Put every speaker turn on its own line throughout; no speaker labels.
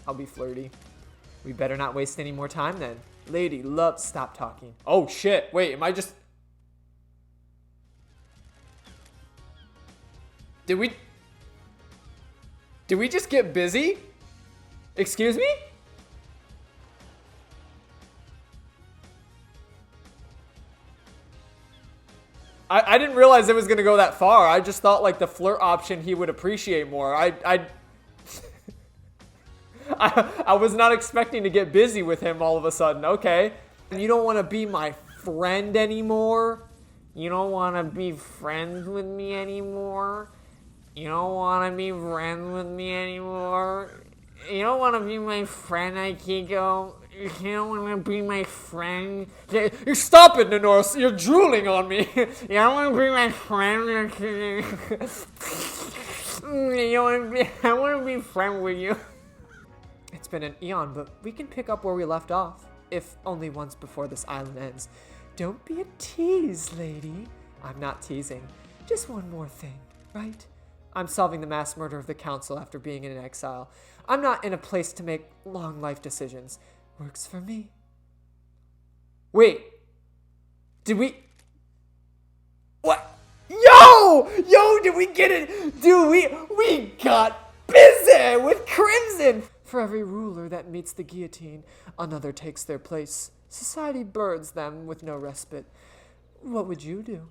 I'll be flirty. We better not waste any more time then. Lady love, stop talking. Oh shit, wait, am I just... Did we just get busy? Excuse me? I didn't realize it was gonna go that far. I just thought like the flirt option he would appreciate more. I was not expecting to get busy with him all of a sudden. Okay. You don't want to be my friend anymore? You don't want to be friends with me anymore? You don't want to be friends with me anymore? You don't want to be my friend, Akiko? You don't want to be my friend? Stop it, Nanoris! You're drooling on me! You don't want to be my friend? I want to be friend with you. It's been an eon, but we can pick up where we left off, if only once before this island ends. Don't be a tease, lady. I'm not teasing. Just one more thing, right? I'm solving the mass murder of the council after being in exile. I'm not in a place to make long life decisions. Works for me. Wait. Did we... What? Yo, did we get it? Dude, we got busy with Crimson. For every ruler that meets the guillotine, another takes their place. Society burns them with no respite. What would you do?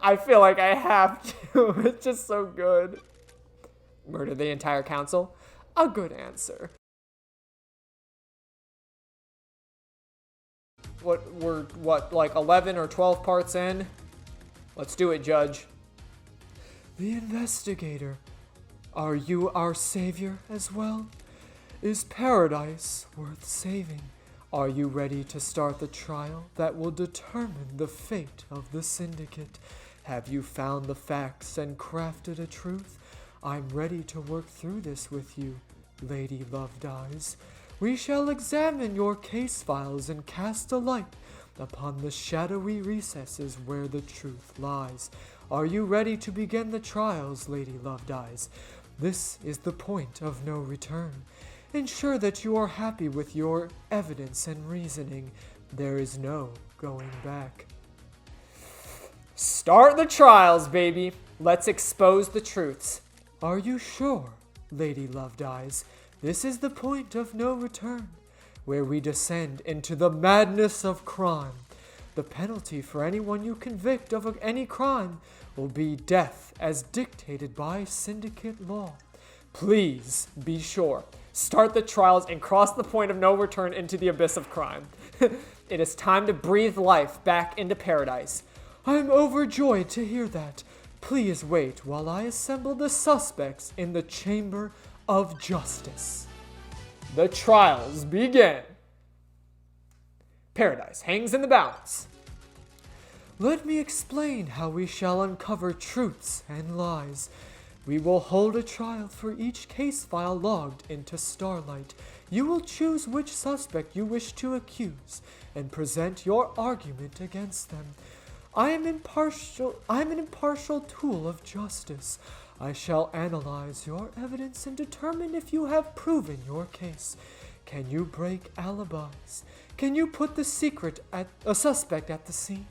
I feel like I have to. It's just so good. Murder the entire council? A good answer. We're like 11 or 12 parts in? Let's do it, Judge. The investigator. Are you our savior as well? Is paradise worth saving? Are you ready to start the trial that will determine the fate of the syndicate? Have you found the facts and crafted a truth? I'm ready to work through this with you, Lady Lovedeyes. We shall examine your case files and cast a light upon the shadowy recesses where the truth lies. Are you ready to begin the trials, Lady Lovedeyes? This is the point of no return. Ensure that you are happy with your evidence and reasoning. There is no going back. Start the trials, baby. Let's expose the truths. Are you sure, Lady Lovedeyes? This is the point of no return, where we descend into the madness of crime. The penalty for anyone you convict of any crime will be death as dictated by syndicate law. Please be sure. Start the trials and cross the point of no return into the abyss of crime. It is time to breathe life back into paradise. I'm overjoyed to hear that. Please wait while I assemble the suspects in the Chamber of Justice. The trials begin. Paradise hangs in the balance. Let me explain how we shall uncover truths and lies. We will hold a trial for each case file logged into Starlight. You will choose which suspect you wish to accuse and present your argument against them. I am an impartial tool of justice. I shall analyze your evidence and determine if you have proven your case. Can you break alibis? Can you put the suspect at the scene?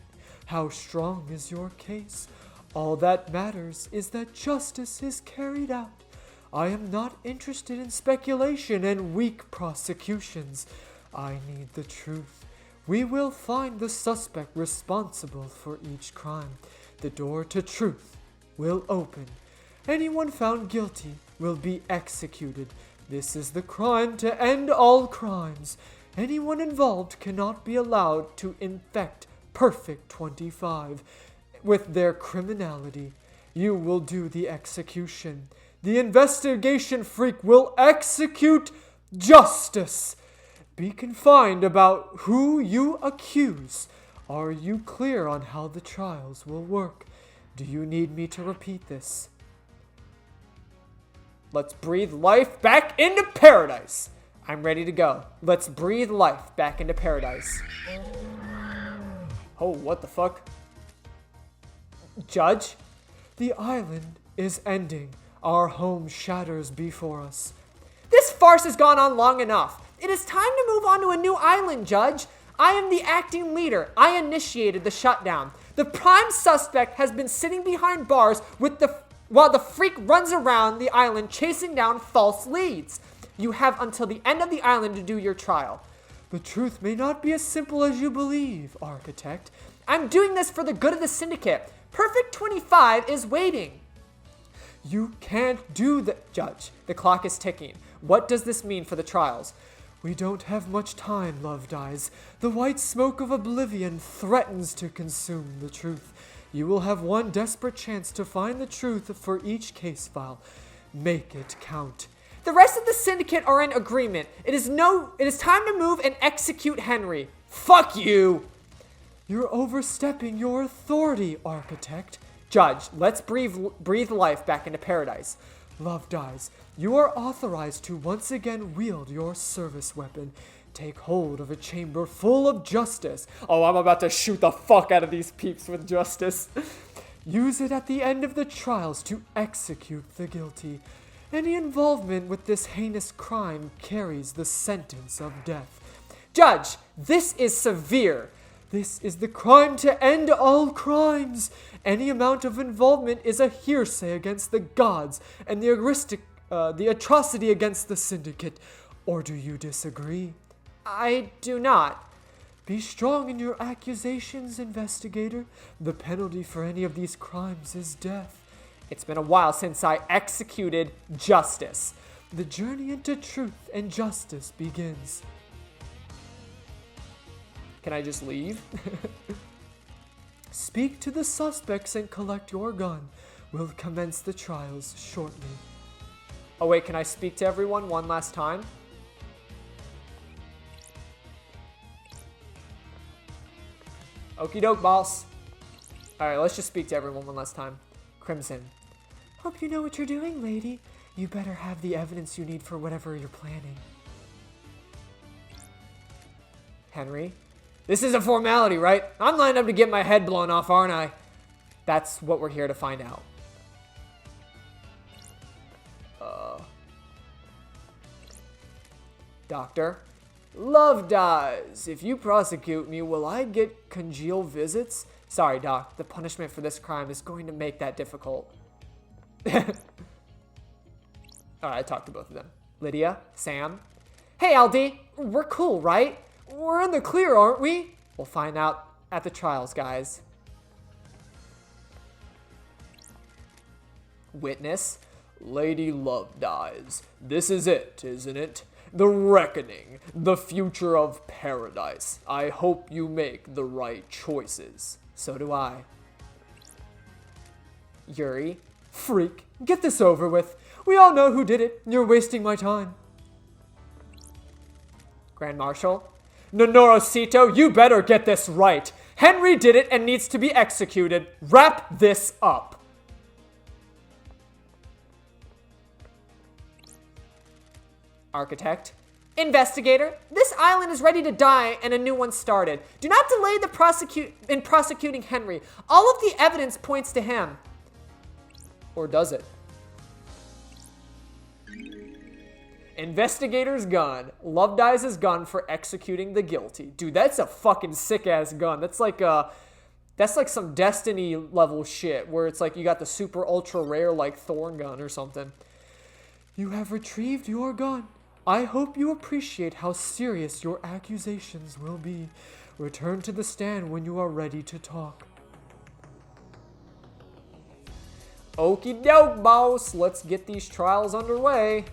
How strong is your case? All that matters is that justice is carried out. I am not interested in speculation and weak prosecutions. I need the truth. We will find the suspect responsible for each crime. The door to truth will open. Anyone found guilty will be executed. This is the crime to end all crimes. Anyone involved cannot be allowed to infect Perfect 25 with their criminality. You will do the execution. The investigation freak will execute justice. Be confined about who you accuse. Are you clear on how the trials will work? Do you need me to repeat this? Let's breathe life back into paradise. I'm ready to go. Let's breathe life back into paradise. Oh, what the fuck? Judge? The island is ending. Our home shatters before us. This farce has gone on long enough. It is time to move on to a new island, Judge. I am the acting leader. I initiated the shutdown. The prime suspect has been sitting behind bars while the freak runs around the island chasing down false leads. You have until the end of the island to do your trial. The truth may not be as simple as you believe, Architect. I'm doing this for the good of the syndicate. Perfect 25 is waiting. You can't do that, Judge. The clock is ticking. What does this mean for the trials? We don't have much time, Loved Eyes. The white smoke of oblivion threatens to consume the truth. You will have one desperate chance to find the truth for each case file. Make it count. The rest of the syndicate are in agreement. It is time to move and execute Henry. Fuck you! You're overstepping your authority, Architect. Judge, let's breathe life back into paradise. Loved Eyes, you are authorized to once again wield your service weapon. Take hold of a chamber full of justice. Oh, I'm about to shoot the fuck out of these peeps with justice. Use it at the end of the trials to execute the guilty. Any involvement with this heinous crime carries the sentence of death. Judge, this is severe. This is the crime to end all crimes. Any amount of involvement is a hearsay against the gods and the atrocity against the syndicate. Or do you disagree? I do not. Be strong in your accusations, investigator. The penalty for any of these crimes is death. It's been a while since I executed justice. The journey into truth and justice begins. Can I just leave? Speak to the suspects and collect your gun. We'll commence the trials shortly. Oh wait, can I speak to everyone one last time? Okie doke, boss. Alright, let's just speak to everyone one last time. Crimson. Hope you know what you're doing, lady. You better have the evidence you need for whatever you're planning. Henry. This is a formality, right? I'm lined up to get my head blown off, aren't I? That's what we're here to find out. Doctor. Love dies. If you prosecute me, will I get congeal visits? Sorry, Doc. The punishment for this crime is going to make that difficult. Alright, I talked to both of them. Lydia, Sam. Hey, Aldi. We're cool, right? We're in the clear, aren't we? We'll find out at the trials, guys. Witness. Lady Love dies. This is it, isn't it? The reckoning. The future of paradise. I hope you make the right choices. So do I. Yuri. Freak. Get this over with. We all know who did it. You're wasting my time. Grand Marshal. Nonorosito, you better get this right. Henry did it and needs to be executed. Wrap this up. Architect. Investigator, this island is ready to die and a new one started. Do not delay in prosecuting Henry. All of the evidence points to him. Or does it? Investigator's gun. Love dies his gun for executing the guilty. Dude, that's a fucking sick-ass gun. That's like some Destiny level shit where it's like you got the super ultra rare like Thorn gun or something. You have retrieved your gun. I hope you appreciate how serious your accusations will be. Return to the stand when you are ready to talk. Okie doke, boss. Let's get these trials underway.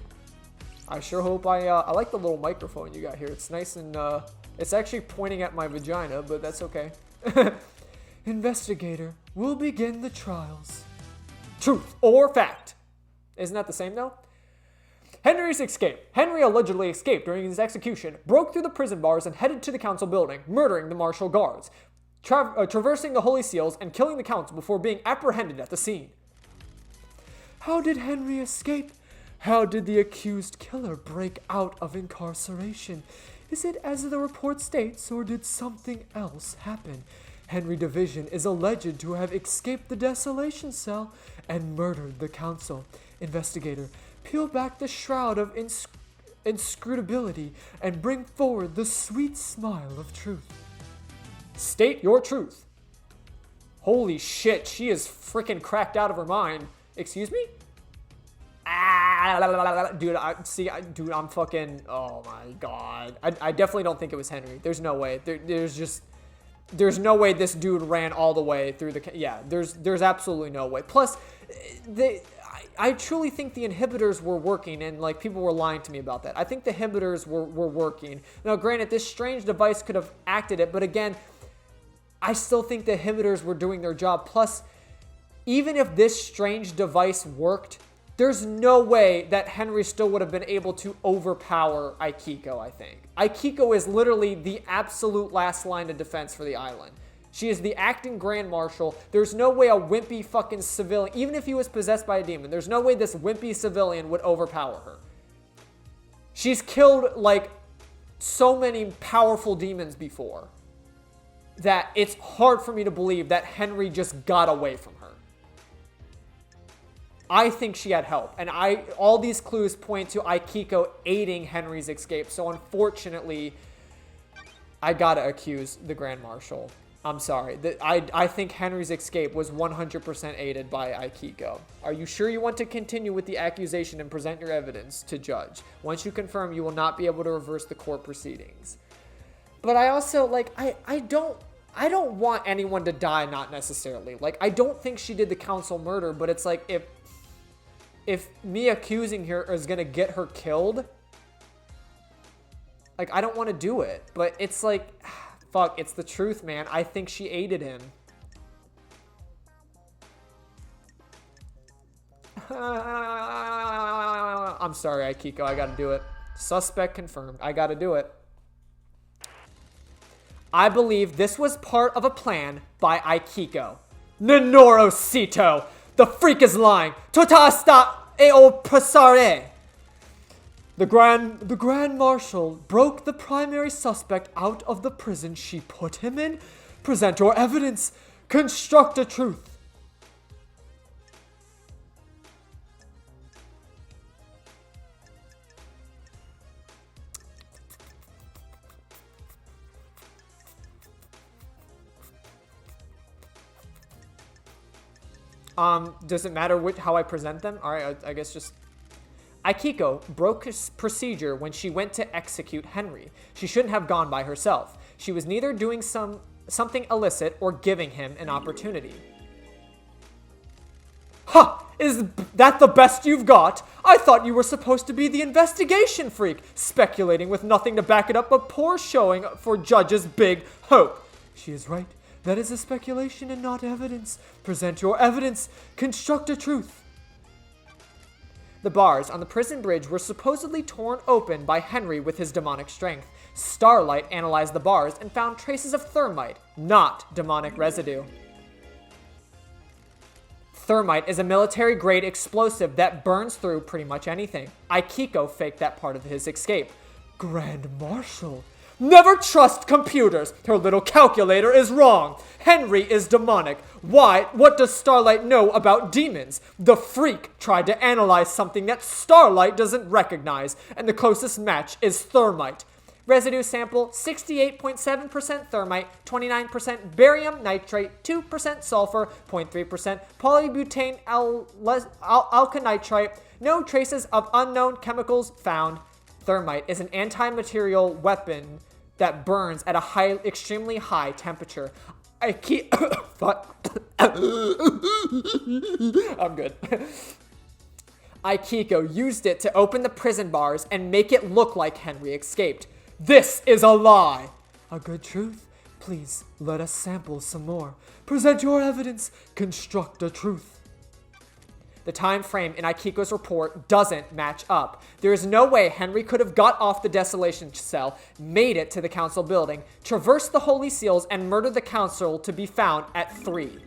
I sure hope I like the little microphone you got here. It's nice and, it's actually pointing at my vagina, but that's okay. Investigator, we'll begin the trials. Truth or fact? Isn't that the same, though? Henry's escape. Henry allegedly escaped during his execution, broke through the prison bars, and headed to the council building, murdering the martial guards, traversing the holy seals, and killing the council before being apprehended at the scene. How did Henry escape? How did the accused killer break out of incarceration? Is it as the report states, or did something else happen? Henry Division is alleged to have escaped the desolation cell and murdered the council. Investigator, peel back the shroud of inscrutability and bring forward the sweet smile of truth. State your truth. Holy shit, she is freaking cracked out of her mind. Excuse me? Dude, I'm fucking, oh my god. I definitely don't think it was Henry. There's no way. There's no way this dude ran all the way through the, yeah, there's absolutely no way. Plus, I truly think the inhibitors were working, and like people were lying to me about that. I think the inhibitors were working. Now, granted, this strange device could have acted it, but again, I still think the inhibitors were doing their job. Plus, even if this strange device worked, there's no way that Henry still would have been able to overpower Aikiko, I think. Aikiko is literally the absolute last line of defense for the island. She is the acting Grand Marshal. There's no way a wimpy fucking civilian, even if he was possessed by a demon, there's no way this wimpy civilian would overpower her. She's killed, like, so many powerful demons before that it's hard for me to believe that Henry just got away from her. I think she had help, and all these clues point to Aikiko aiding Henry's escape, so unfortunately, I gotta accuse the Grand Marshal. I'm sorry. I think Henry's escape was 100% aided by Aikiko. Are you sure you want to continue with the accusation and present your evidence to judge? Once you confirm, you will not be able to reverse the court proceedings. But I also, like, I don't want anyone to die, not necessarily. Like, I don't think she did the council murder, but it's like, if me accusing her is gonna get her killed, like, I don't want to do it. But it's like, fuck, it's the truth, man. I think she aided him. I'm sorry, Aikiko, I gotta do it. Suspect confirmed. I gotta do it. I believe this was part of a plan by Aikiko. Minoru Sito! The freak is lying! Tota sta eo passare! The Grand Marshal broke the primary suspect out of the prison she put him in. Present your evidence. Construct a truth. Does it matter how I present them? All right, I guess just... Aikiko broke his procedure when she went to execute Henry. She shouldn't have gone by herself. She was neither doing something illicit or giving him an opportunity. Ha! Is that the best you've got? I thought you were supposed to be the investigation freak, speculating with nothing to back it up but poor showing for Judge's big hope. She is right. That is a speculation and not evidence. Present your evidence. Construct a truth. The bars on the prison bridge were supposedly torn open by Henry with his demonic strength. Starlight analyzed the bars and found traces of thermite, not demonic residue. Thermite is a military-grade explosive that burns through pretty much anything. Aikiko faked that part of his escape. Grand Marshal. Never trust computers. Her little calculator is wrong. Henry is demonic. Why? What does Starlight know about demons? The freak tried to analyze something that Starlight doesn't recognize, and the closest match is thermite. Residue sample, 68.7% thermite, 29% barium nitrate, 2% sulfur, 0.3% polybutane alkanitrite. No traces of unknown chemicals found. Thermite is an anti-material weapon that burns at a extremely high temperature. I'm good. Aikiko used it to open the prison bars and make it look like Henry escaped. This is a lie. A good truth? Please, let us sample some more. Present your evidence. Construct a truth. The time frame in Aikiko's report doesn't match up. There is no way Henry could have got off the desolation cell, made it to the council building, traversed the holy seals, and murdered the council to be found at 3.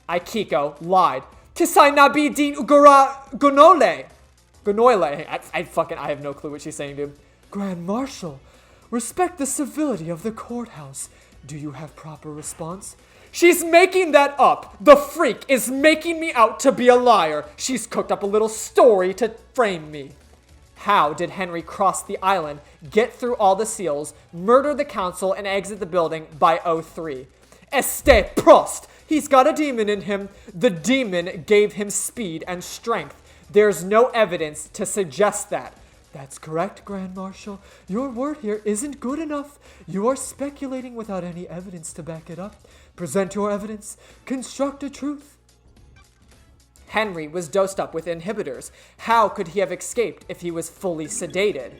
Aikiko lied. Kisai nabi din ugara gonole. Gonoile. I have no clue what she's saying, dude. Grand Marshal, respect the civility of the courthouse. Do you have proper response? She's making that up. The freak is making me out to be a liar. She's cooked up a little story to frame me. How did Henry cross the island, get through all the seals, murder the council, and exit the building by 03? Este Prost! He's got a demon in him. The demon gave him speed and strength. There's no evidence to suggest that. That's correct, Grand Marshal. Your word here isn't good enough. You are speculating without any evidence to back it up. Present your evidence. Construct a truth. Henry was dosed up with inhibitors. How could he have escaped if he was fully sedated?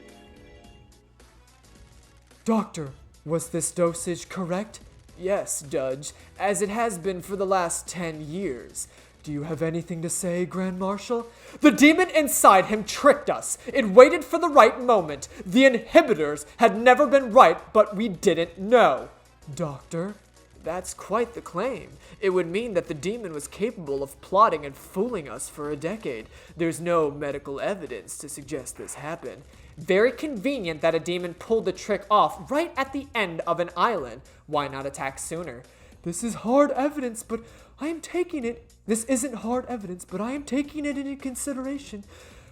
Doctor, was this dosage correct? Yes, Judge, as it has been for the last 10 years. Do you have anything to say, Grand Marshal? The demon inside him tricked us. It waited for the right moment. The inhibitors had never been right, but we didn't know. Doctor? That's quite the claim. It would mean that the demon was capable of plotting and fooling us for a decade. There's no medical evidence to suggest this happened. Very convenient that a demon pulled the trick off right at the end of an island. Why not attack sooner? This is hard evidence, but I am taking it. This isn't hard evidence, but I am taking it into consideration.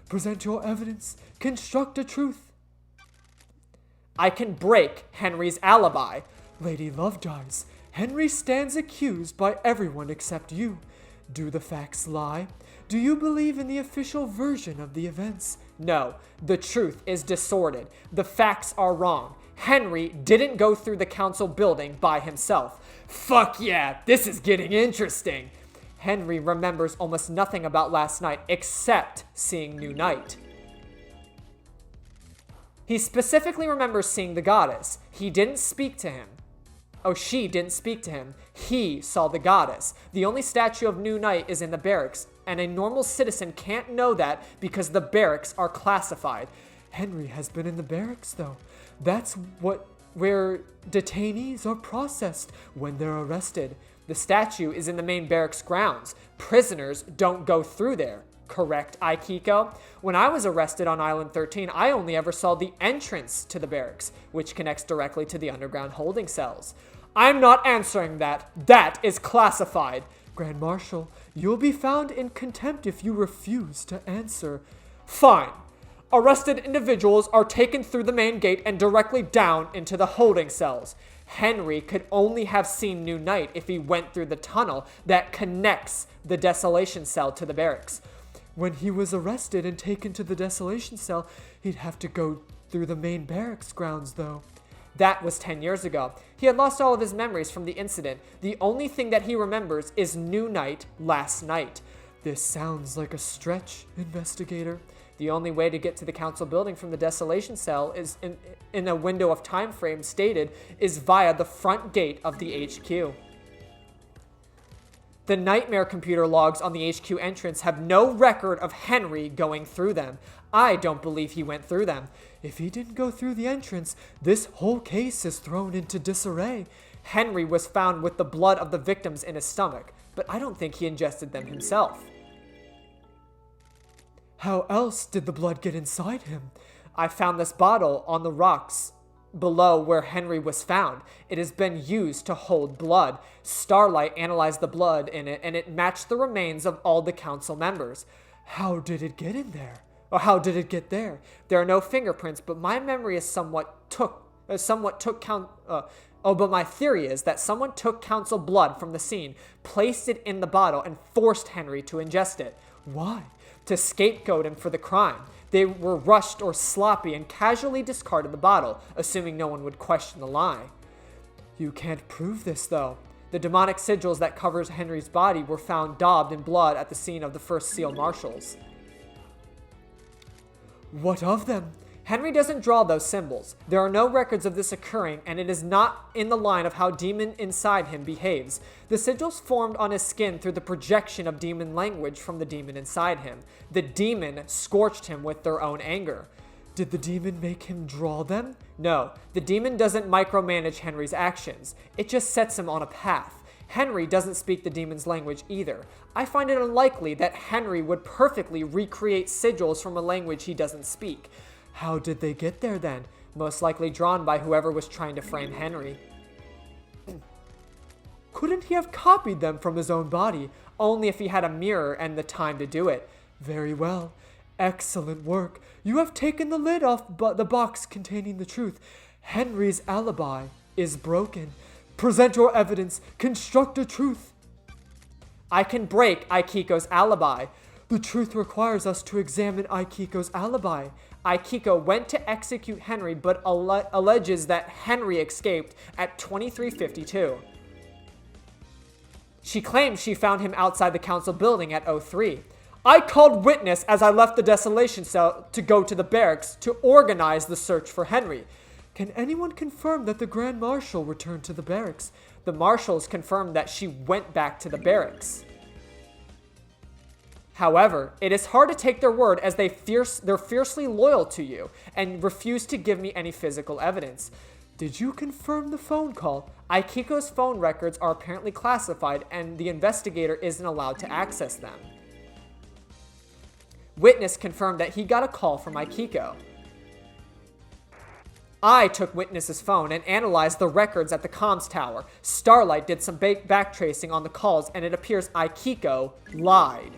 Present your evidence. Construct a truth. I can break Henry's alibi. Lady Lovejoy's. Henry stands accused by everyone except you. Do the facts lie? Do you believe in the official version of the events? No, the truth is distorted. The facts are wrong. Henry didn't go through the council building by himself. Fuck yeah, this is getting interesting. Henry remembers almost nothing about last night except seeing New Night. He specifically remembers seeing the goddess. He didn't speak to him. Oh, she didn't speak to him. He saw the goddess. The only statue of New Night is in the barracks, and a normal citizen can't know that because the barracks are classified. Henry has been in the barracks, though. That's where detainees are processed when they're arrested. The statue is in the main barracks grounds. Prisoners don't go through there. Correct, Aikiko? When I was arrested on Island 13, I only ever saw the entrance to the barracks, which connects directly to the underground holding cells. I'm not answering that. That is classified. Grand Marshal, you'll be found in contempt if you refuse to answer. Fine. Arrested individuals are taken through the main gate and directly down into the holding cells. Henry could only have seen New Night if he went through the tunnel that connects the desolation cell to the barracks. When he was arrested and taken to the desolation cell, he'd have to go through the main barracks grounds, though. That was 10 years ago. He had lost all of his memories from the incident. The only thing that he remembers is New Night last night. This sounds like a stretch, investigator. The only way to get to the council building from the desolation cell is in a window of time frame stated is via the front gate of the HQ. The nightmare computer logs on the HQ entrance have no record of Henry going through them. I don't believe he went through them. If he didn't go through the entrance, this whole case is thrown into disarray. Henry was found with the blood of the victims in his stomach, but I don't think he ingested them himself. How else did the blood get inside him? I found this bottle on the rocks below where Henry was found. It has been used to hold blood. Starlight analyzed the blood in it, and it matched the remains of all the council members. How did it get in there? Or how did it get there? There are no fingerprints, but my memory is but my theory is that someone took council blood from the scene, placed it in the bottle, and forced Henry to ingest it. Why? To scapegoat him for the crime. They were rushed or sloppy and casually discarded the bottle, assuming no one would question the lie. You can't prove this, though. The demonic sigils that covers Henry's body were found daubed in blood at the scene of the first SEAL Marshals. What of them? Henry doesn't draw those symbols. There are no records of this occurring, and it is not in the line of how demon inside him behaves. The sigils formed on his skin through the projection of demon language from the demon inside him. The demon scorched him with their own anger. Did the demon make him draw them? No, the demon doesn't micromanage Henry's actions. It just sets him on a path. Henry doesn't speak the demon's language either. I find it unlikely that Henry would perfectly recreate sigils from a language he doesn't speak. How did they get there then? Most likely drawn by whoever was trying to frame Henry. Couldn't he have copied them from his own body? Only if he had a mirror and the time to do it. Very well. Excellent work. You have taken the lid off the box containing the truth. Henry's alibi is broken. Present your evidence. Construct a truth. I can break Aikiko's alibi. The truth requires us to examine Aikiko's alibi. Aikiko went to execute Henry but alleges that Henry escaped at 2352. She claims she found him outside the council building at 03. I called witness as I left the desolation cell to go to the barracks to organize the search for Henry. Can anyone confirm that the Grand Marshal returned to the barracks? The marshals confirmed that she went back to the barracks. However, it is hard to take their word as they're fiercely loyal to you and refuse to give me any physical evidence. Did you confirm the phone call? Aikiko's phone records are apparently classified and the investigator isn't allowed to access them. Witness confirmed that he got a call from Aikiko. I took Witness's phone and analyzed the records at the comms tower. Starlight did some backtracing on the calls and it appears Aikiko lied.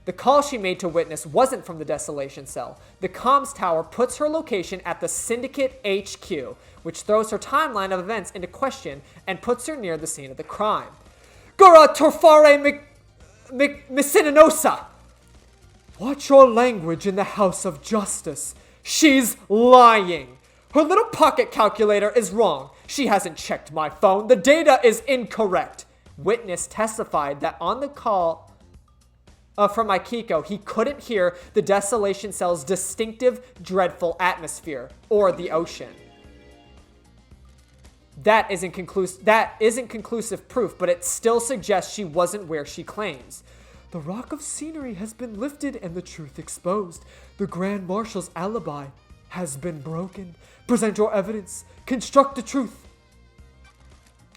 The call she made to Witness wasn't from the desolation cell. The comms tower puts her location at the Syndicate HQ, which throws her timeline of events into question and puts her near the scene of the crime. Gura Torfare Missininosa! Watch your language in the House of Justice. She's lying. Her little pocket calculator is wrong. She hasn't checked my phone. The data is incorrect. Witness testified that on the call from Aikiko, he couldn't hear the desolation cell's distinctive, dreadful atmosphere or the ocean. That isn't conclusive proof, but it still suggests she wasn't where she claims. The rock of scenery has been lifted and the truth exposed. The Grand Marshal's alibi has been broken. Present your evidence. Construct the truth.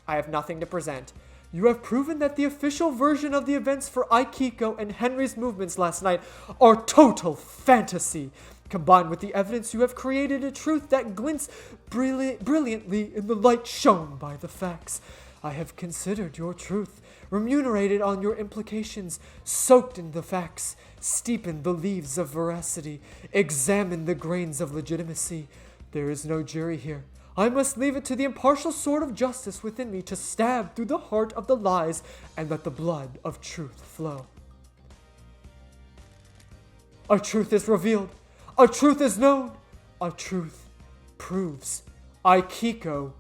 I have nothing to present. You have proven that the official version of the events for Aikiko and Henry's movements last night are total fantasy. Combined with the evidence, you have created a truth that glints brilliantly in the light shown by the facts. I have considered your truth, remunerated on your implications, soaked in the facts, steepened the leaves of veracity, examined the grains of legitimacy. There is no jury here. I must leave it to the impartial sword of justice within me to stab through the heart of the lies and let the blood of truth flow. A truth is revealed. A truth is known. A truth proves Aikiko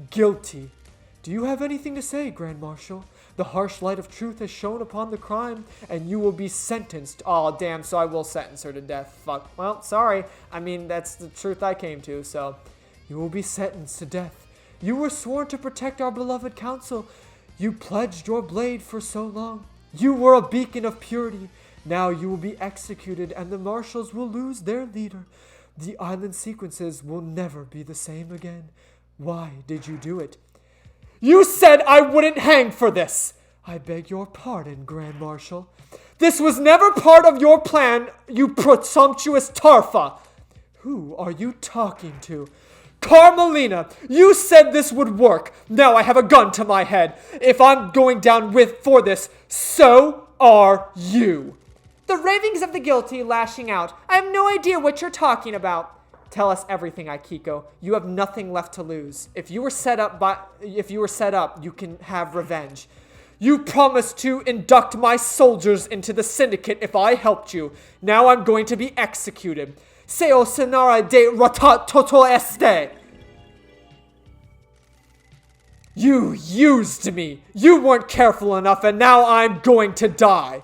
guilty. Do you have anything to say, Grand Marshal? The harsh light of truth has shone upon the crime, and you will be sentenced. Oh, damn, so I will sentence her to death. Fuck. Well, sorry. I mean, that's the truth I came to, so... You will be sentenced to death. You were sworn to protect our beloved council. You pledged your blade for so long. You were a beacon of purity. Now you will be executed, and the marshals will lose their leader. The island sequences will never be the same again. Why did you do it? You said I wouldn't hang for this! I beg your pardon, Grand Marshal. This was never part of your plan, you presumptuous Tarfa! Who are you talking to? Carmelina, you said this would work. Now I have a gun to my head. If I'm going down for this, so are you. The ravings of the guilty lashing out. I have no idea what you're talking about. Tell us everything, Aikiko. You have nothing left to lose. If you were set up, you can have revenge. You promised to induct my soldiers into the syndicate if I helped you. Now I'm going to be executed. Seo senara de ratat toto este. You used me. You weren't careful enough, and now I'm going to die.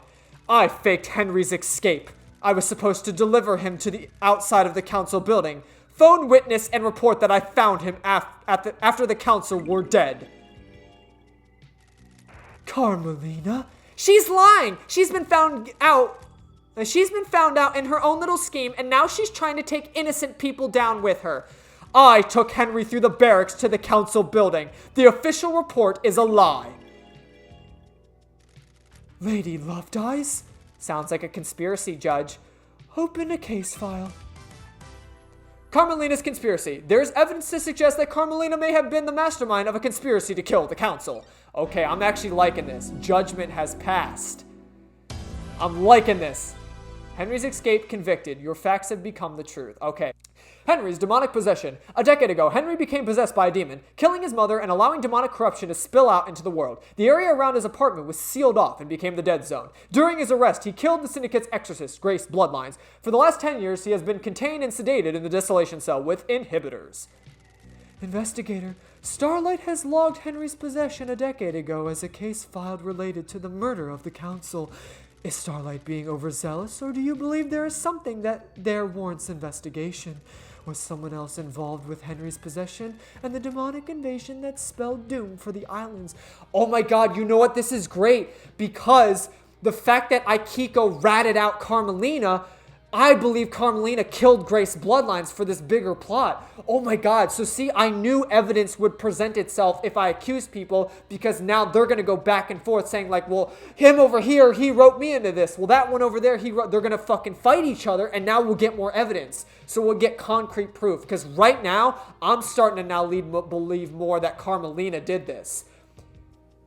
I faked Henry's escape. I was supposed to deliver him to the outside of the council building, phone witness, and report that I found him after the council were dead. Carmelina? She's lying. She's been found out in her own little scheme, and now she's trying to take innocent people down with her. I took Henry through the barracks to the council building. The official report is a lie. Lady Lovedeyes? Sounds like a conspiracy, Judge. Open a case file. Carmelina's conspiracy. There's evidence to suggest that Carmelina may have been the mastermind of a conspiracy to kill the council. Okay, I'm actually liking this. Judgment has passed. I'm liking this. Henry's escaped convicted. Your facts have become the truth. Okay. Henry's demonic possession. A decade ago, Henry became possessed by a demon, killing his mother and allowing demonic corruption to spill out into the world. The area around his apartment was sealed off and became the dead zone. During his arrest, he killed the syndicate's exorcist, Grace Bloodlines. For the last 10 years, he has been contained and sedated in the desolation cell with inhibitors. Investigator, Starlight has logged Henry's possession a decade ago as a case filed related to the murder of the council. Is Starlight being overzealous, or do you believe there is something that there warrants investigation? Was someone else involved with Henry's possession and the demonic invasion that spelled doom for the islands? Oh my god, you know what? This is great, because the fact that Aikiko ratted out Carmelina, I believe Carmelina killed Grace Bloodlines for this bigger plot. Oh my god. So see, I knew evidence would present itself if I accused people, because now they're going to go back and forth saying like, well, him over here, he wrote me into this. Well, that one over there, they're going to fucking fight each other, and now we'll get more evidence. So we'll get concrete proof, because right now, I'm starting to now believe more that Carmelina did this.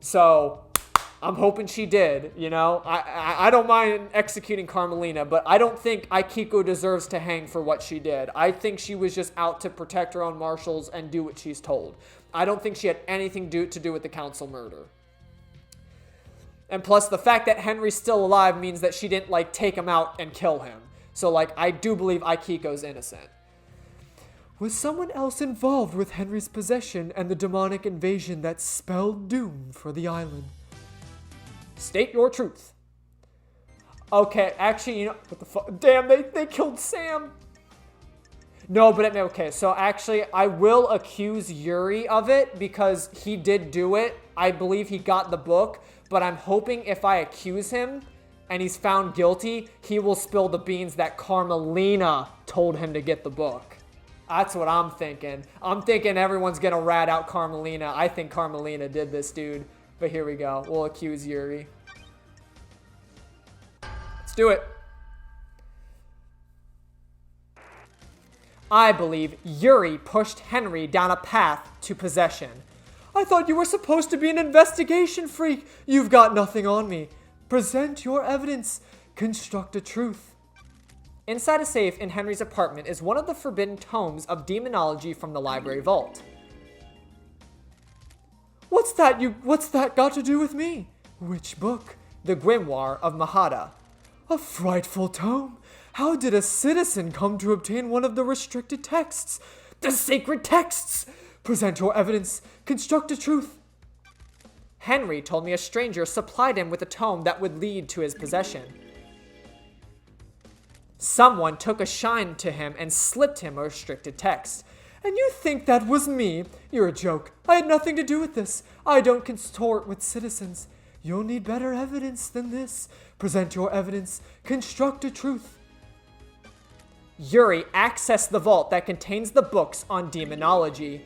So I'm hoping she did, you know. I don't mind executing Carmelina, but I don't think Aikiko deserves to hang for what she did. I think she was just out to protect her own marshals and do what she's told. I don't think she had anything to do with the council murder. And plus, the fact that Henry's still alive means that she didn't, like, take him out and kill him. So, like, I do believe Aikiko's innocent. Was someone else involved with Henry's possession and the demonic invasion that spelled doom for the island? State your truth. Okay, actually, you know, what the fuck? Damn, they killed Sam. No, but okay, so actually, I will accuse Yuri of it because he did do it. I believe he got the book, but I'm hoping if I accuse him and he's found guilty, he will spill the beans that Carmelina told him to get the book. That's what I'm thinking. I'm thinking everyone's gonna rat out Carmelina. I think Carmelina did this, dude. But here we go. We'll accuse Yuri. Let's do it. I believe Yuri pushed Henry down a path to possession. I thought you were supposed to be an investigation freak. You've got nothing on me. Present your evidence. Construct a truth. Inside a safe in Henry's apartment is one of the forbidden tomes of demonology from the library vault. What's that got to do with me? Which book? The Grimoire of Mahada. A frightful tome. How did a citizen come to obtain one of the restricted texts? The sacred texts! Present your evidence. Construct a truth. Henry told me a stranger supplied him with a tome that would lead to his possession. Someone took a shine to him and slipped him a restricted text. And you think that was me? You're a joke. I had nothing to do with this. I don't consort with citizens. You'll need better evidence than this. Present your evidence. Construct a truth. Yuri accessed the vault that contains the books on demonology.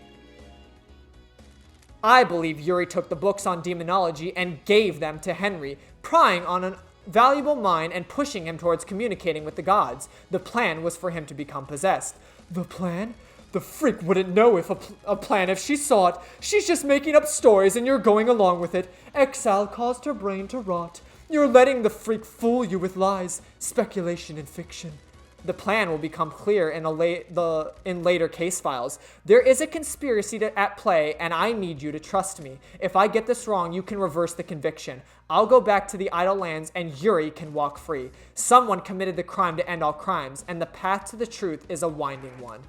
I believe Yuri took the books on demonology and gave them to Henry, prying on an valuable mind and pushing him towards communicating with the gods. The plan was for him to become possessed. The plan? The freak wouldn't know if a plan if she saw it. She's just making up stories and you're going along with it. Exile caused her brain to rot. You're letting the freak fool you with lies, speculation, and fiction. The plan will become clear in later case files. There is a conspiracy at play, and I need you to trust me. If I get this wrong, you can reverse the conviction. I'll go back to the Idle Lands, and Yuri can walk free. Someone committed the crime to end all crimes, and the path to the truth is a winding one.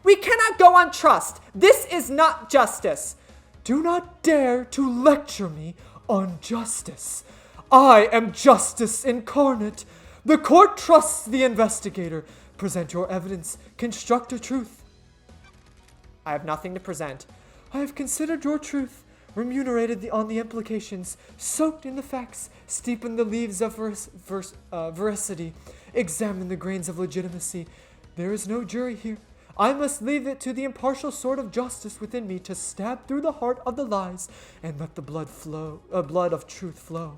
We cannot go on trust. This is not justice. Do not dare to lecture me on justice. I am justice incarnate. The court trusts the investigator. Present your evidence. Construct a truth. I have nothing to present. I have considered your truth, remunerated on the implications, soaked in the facts, steeped in the leaves of veracity, examined the grains of legitimacy. There is no jury here. I must leave it to the impartial sword of justice within me to stab through the heart of the lies and let the blood of truth flow.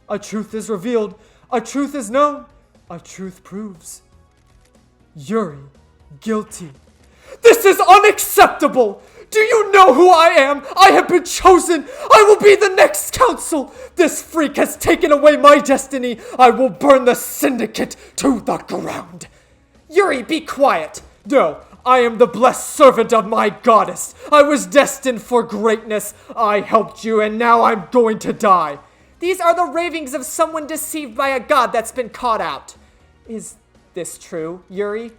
A truth is revealed, a truth is known, a truth proves. Yuri, guilty. This is unacceptable! Do you know who I am? I have been chosen! I will be the next council! This freak has taken away my destiny! I will burn the syndicate to the ground! Yuri, be quiet! No, I am the blessed servant of my goddess! I was destined for greatness! I helped you and now I'm going to die! These are the ravings of someone deceived by a god that's been caught out! Is this true, Yuri?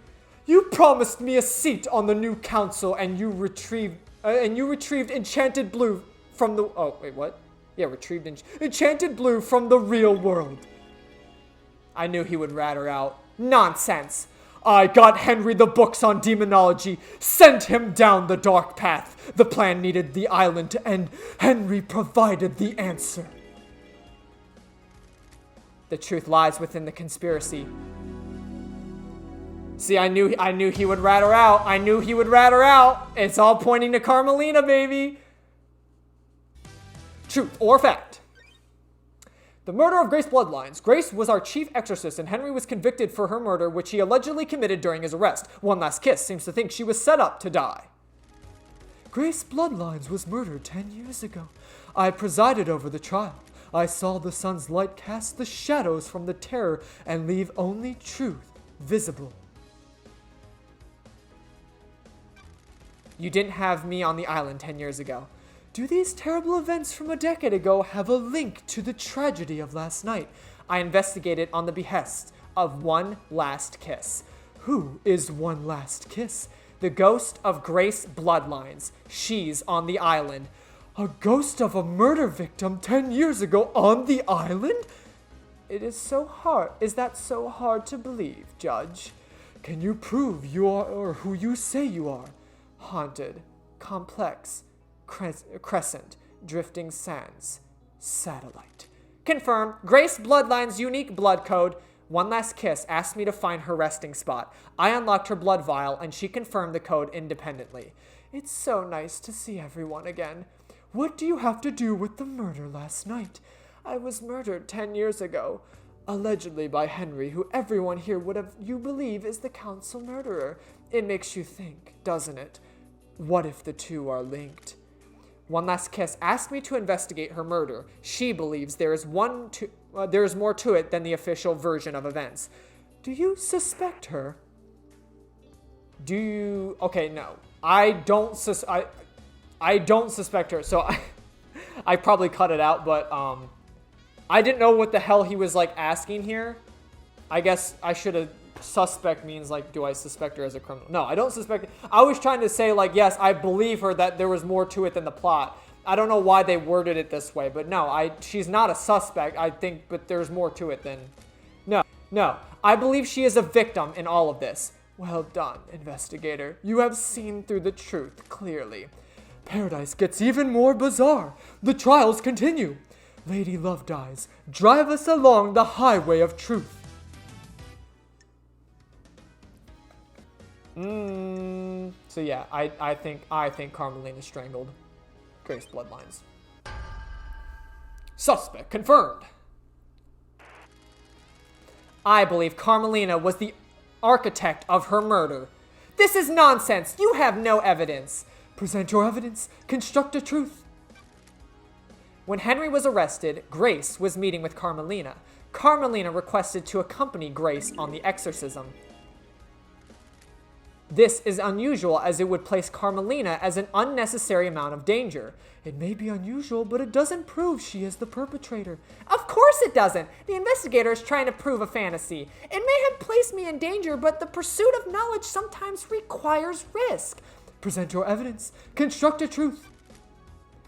You promised me a seat on the new council, and you retrieved enchanted blue from the. Oh wait, what? Yeah, retrieved enchanted blue from the real world. I knew he would rat her out. Nonsense! I got Henry the books on demonology. Sent him down the dark path. The plan needed the island to end. Henry provided the answer. The truth lies within the conspiracy. See, I knew he would rat her out. I knew he would rat her out. It's all pointing to Carmelina, baby. Truth or fact? The murder of Grace Bloodlines. Grace was our chief exorcist, and Henry was convicted for her murder, which he allegedly committed during his arrest. One Last Kiss seems to think she was set up to die. Grace Bloodlines was murdered 10 years ago. I presided over the trial. I saw the sun's light cast the shadows from the terror and leave only truth visible. You didn't have me on the island 10 years ago. Do these terrible events from a decade ago have a link to the tragedy of last night? I investigated on the behest of One Last Kiss. Who is One Last Kiss? The ghost of Grace Bloodlines. She's on the island. A ghost of a murder victim 10 years ago on the island? It is so hard. Is that so hard to believe, Judge? Can you prove you are or who you say you are? Haunted, complex, crescent, drifting sands, satellite. Confirmed. Grace Bloodline's unique blood code. One Last Kiss asked me to find her resting spot. I unlocked her blood vial and she confirmed the code independently. It's so nice to see everyone again. What do you have to do with the murder last night? I was murdered 10 years ago. Allegedly by Henry, who everyone here would have you believe is the council murderer. It makes you think, doesn't it? What if the two are linked? One Last Kiss asked me to investigate her murder. She believes there is more to it than the official version of events. Do you suspect her? Do you? Okay, no. I don't suspect her. So I probably cut it out, but I didn't know what the hell he was like asking here. I guess I should have. Suspect means like, do I suspect her as a criminal? No, I don't suspect. I was trying to say like, yes, I believe her that there was more to it than the plot. I don't know why they worded it this way, but no, she's not a suspect, I think, but there's more to it than. No, I believe she is a victim in all of this. Well done, investigator. You have seen through the truth clearly. Paradise gets even more bizarre. The trials continue. Lady Love dies. Drive us along the highway of truth. So yeah, I think Carmelina strangled Grace Bloodlines. Suspect confirmed. I believe Carmelina was the architect of her murder. This is nonsense. You have no evidence. Present your evidence. Construct a truth. When Henry was arrested, Grace was meeting with Carmelina. Carmelina requested to accompany Grace on the exorcism. This is unusual as it would place Carmelina as an unnecessary amount of danger. It may be unusual, but it doesn't prove she is the perpetrator. Of course it doesn't. The investigator is trying to prove a fantasy. It may have placed me in danger, but the pursuit of knowledge sometimes requires risk. Present your evidence. Construct a truth.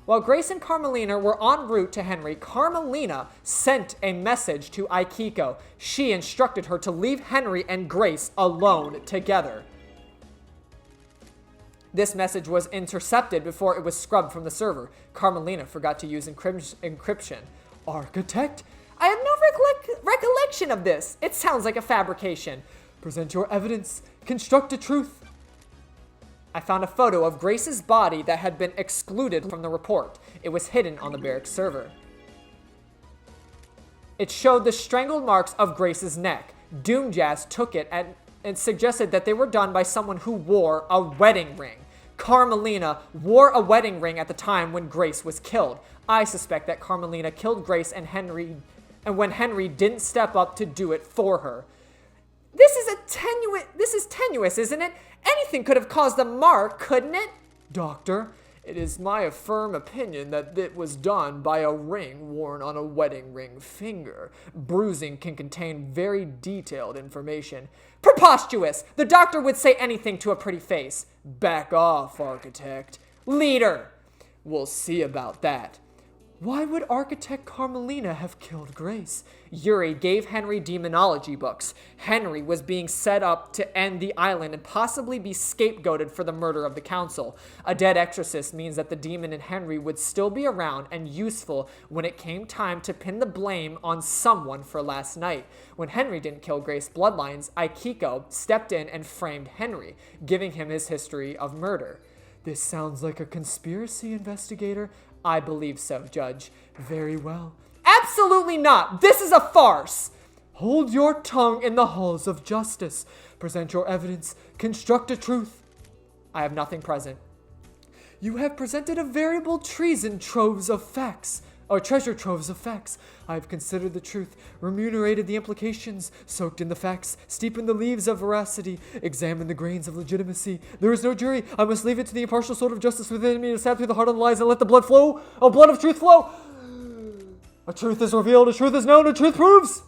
While Grace and Carmelina were en route to Henry, Carmelina sent a message to Aikiko. She instructed her to leave Henry and Grace alone together. This message was intercepted before it was scrubbed from the server. Carmelina forgot to use encryption. Architect? I have no recollection of this. It sounds like a fabrication. Present your evidence. Construct a truth. I found a photo of Grace's body that had been excluded from the report. It was hidden on the barracks server. It showed the strangled marks of Grace's neck. Doomjazz took it and suggested that they were done by someone who wore a wedding ring. Carmelina wore a wedding ring at the time when Grace was killed. I suspect that Carmelina killed Grace and when Henry didn't step up to do it for her. This is tenuous, isn't it? Anything could have caused the mark, couldn't it? Doctor, it is my firm opinion that it was done by a ring worn on a wedding ring finger. Bruising can contain very detailed information. Preposterous! The doctor would say anything to a pretty face. Back off, Architect. Leader! We'll see about that. Why would Architect Carmelina have killed Grace? Yuri gave Henry demonology books. Henry was being set up to end the island and possibly be scapegoated for the murder of the council. A dead exorcist means that the demon in Henry would still be around and useful when it came time to pin the blame on someone for last night. When Henry didn't kill Grace Bloodlines, Aikiko stepped in and framed Henry, giving him his history of murder. This sounds like a conspiracy, investigator. I believe so, Judge. Very well. Absolutely not! This is a farce! Hold your tongue in the halls of justice. Present your evidence. Construct a truth. I have nothing present. You have presented a veritable treason troves of facts. Or treasure troves of facts. I have considered the truth, remunerated the implications, soaked in the facts, steepened the leaves of veracity, examined the grains of legitimacy. There is no jury. I must leave it to the impartial sword of justice within me to stab through the heart of the lies and let the blood flow. Oh, blood of truth flow. A truth is revealed, a truth is known, a truth proves.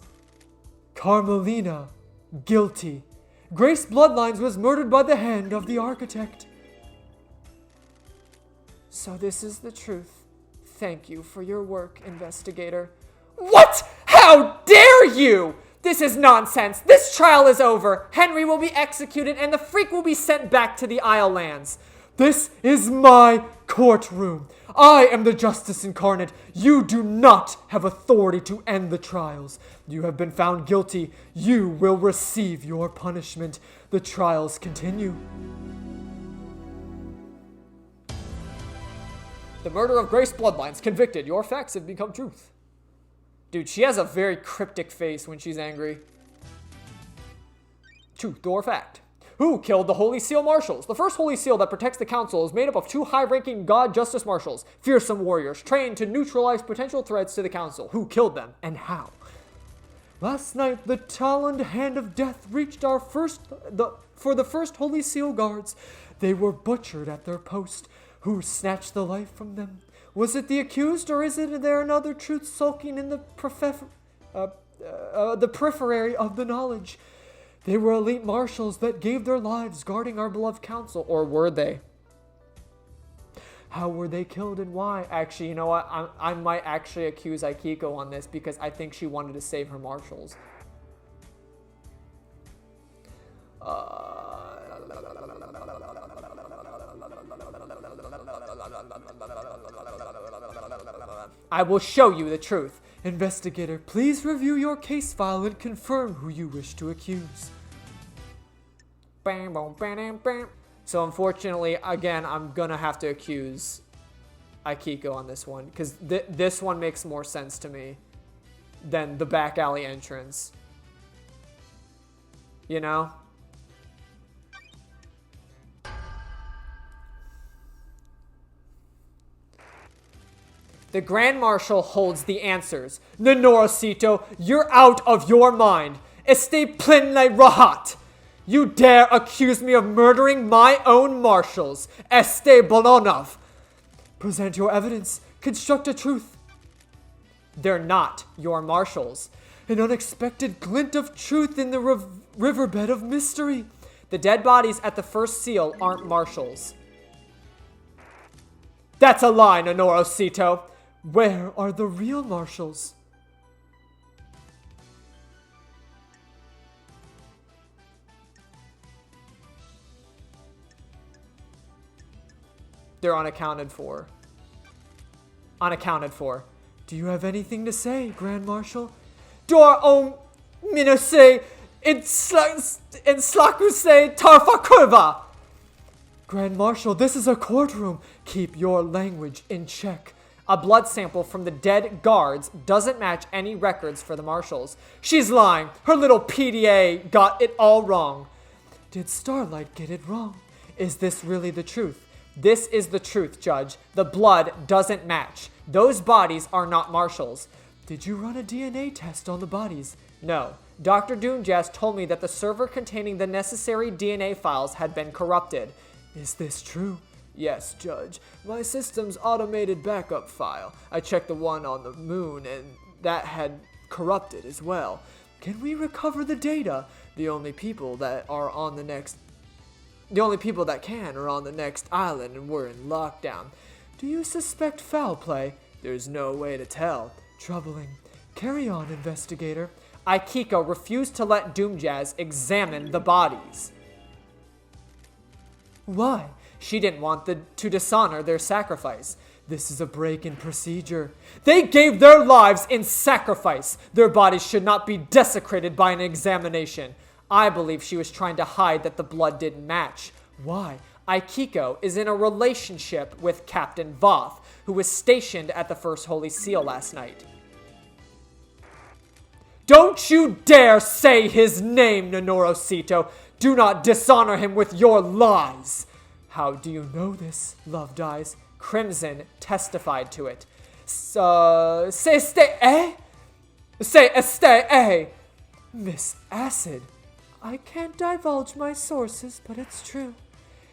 Carmelina, guilty. Grace Bloodlines was murdered by the hand of the architect. So this is the truth. Thank you for your work, investigator. What? How dare you? This is nonsense. This trial is over. Henry will be executed and the freak will be sent back to the Isle Lands. This is my courtroom. I am the justice incarnate. You do not have authority to end the trials. You have been found guilty. You will receive your punishment. The trials continue. The murder of Grace Bloodlines. Convicted. Your facts have become truth. Dude, she has a very cryptic face when she's angry. Truth or fact? Who killed the Holy Seal Marshals? The first Holy Seal that protects the Council is made up of 2 high-ranking God Justice Marshals, fearsome warriors, trained to neutralize potential threats to the Council. Who killed them, and how? Last night, the taloned hand of death reached for the first Holy Seal guards. They were butchered at their post. Who snatched the life from them? Was it the accused, or is there another truth sulking in the periphery of the knowledge? They were elite marshals that gave their lives guarding our beloved council, or were they? How were they killed and why? Actually, you know what? I might actually accuse Aikiko on this because I think she wanted to save her marshals. I will show you the truth. Investigator, please review your case file and confirm who you wish to accuse. So unfortunately, again, I'm gonna have to accuse Aikiko on this one because this one makes more sense to me than the back alley entrance. You know? The Grand Marshal holds the answers. Nenorosito, you're out of your mind. Este plenle rahat. You dare accuse me of murdering my own marshals. Este Bolonov. Present your evidence. Construct a truth. They're not your marshals. An unexpected glint of truth in the riverbed of mystery. The dead bodies at the first seal aren't marshals. That's a lie, Nenorosito. Where are the real marshals? They're unaccounted for. Unaccounted for. Do you have anything to say, Grand Marshal? Dor om minose In Slakuse Tarfa Kurva! Grand Marshal, this is a courtroom. Keep your language in check. A blood sample from the dead guards doesn't match any records for the marshals. She's lying. Her little PDA got it all wrong. Did Starlight get it wrong? Is this really the truth? This is the truth, Judge. The blood doesn't match. Those bodies are not marshals. Did you run a DNA test on the bodies? No. Dr. Doomjazz told me that the server containing the necessary DNA files had been corrupted. Is this true? Yes, Judge. My system's automated backup file. I checked the one on the moon and that had corrupted as well. Can we recover the data? The only people that can are on the next island and we're in lockdown. Do you suspect foul play? There's no way to tell. Troubling. Carry on, investigator. Aikiko refused to let Doomjazz examine the bodies. Why? She didn't want to dishonor their sacrifice. This is a break in procedure. They gave their lives in sacrifice. Their bodies should not be desecrated by an examination. I believe she was trying to hide that the blood didn't match. Why? Aikiko is in a relationship with Captain Voth, who was stationed at the First Holy Seal last night. Don't you dare say his name, Nonorosito. Do not dishonor him with your lies. How do you know this, Loved Eyes? Crimson testified to it. Miss Acid. I can't divulge my sources, but it's true.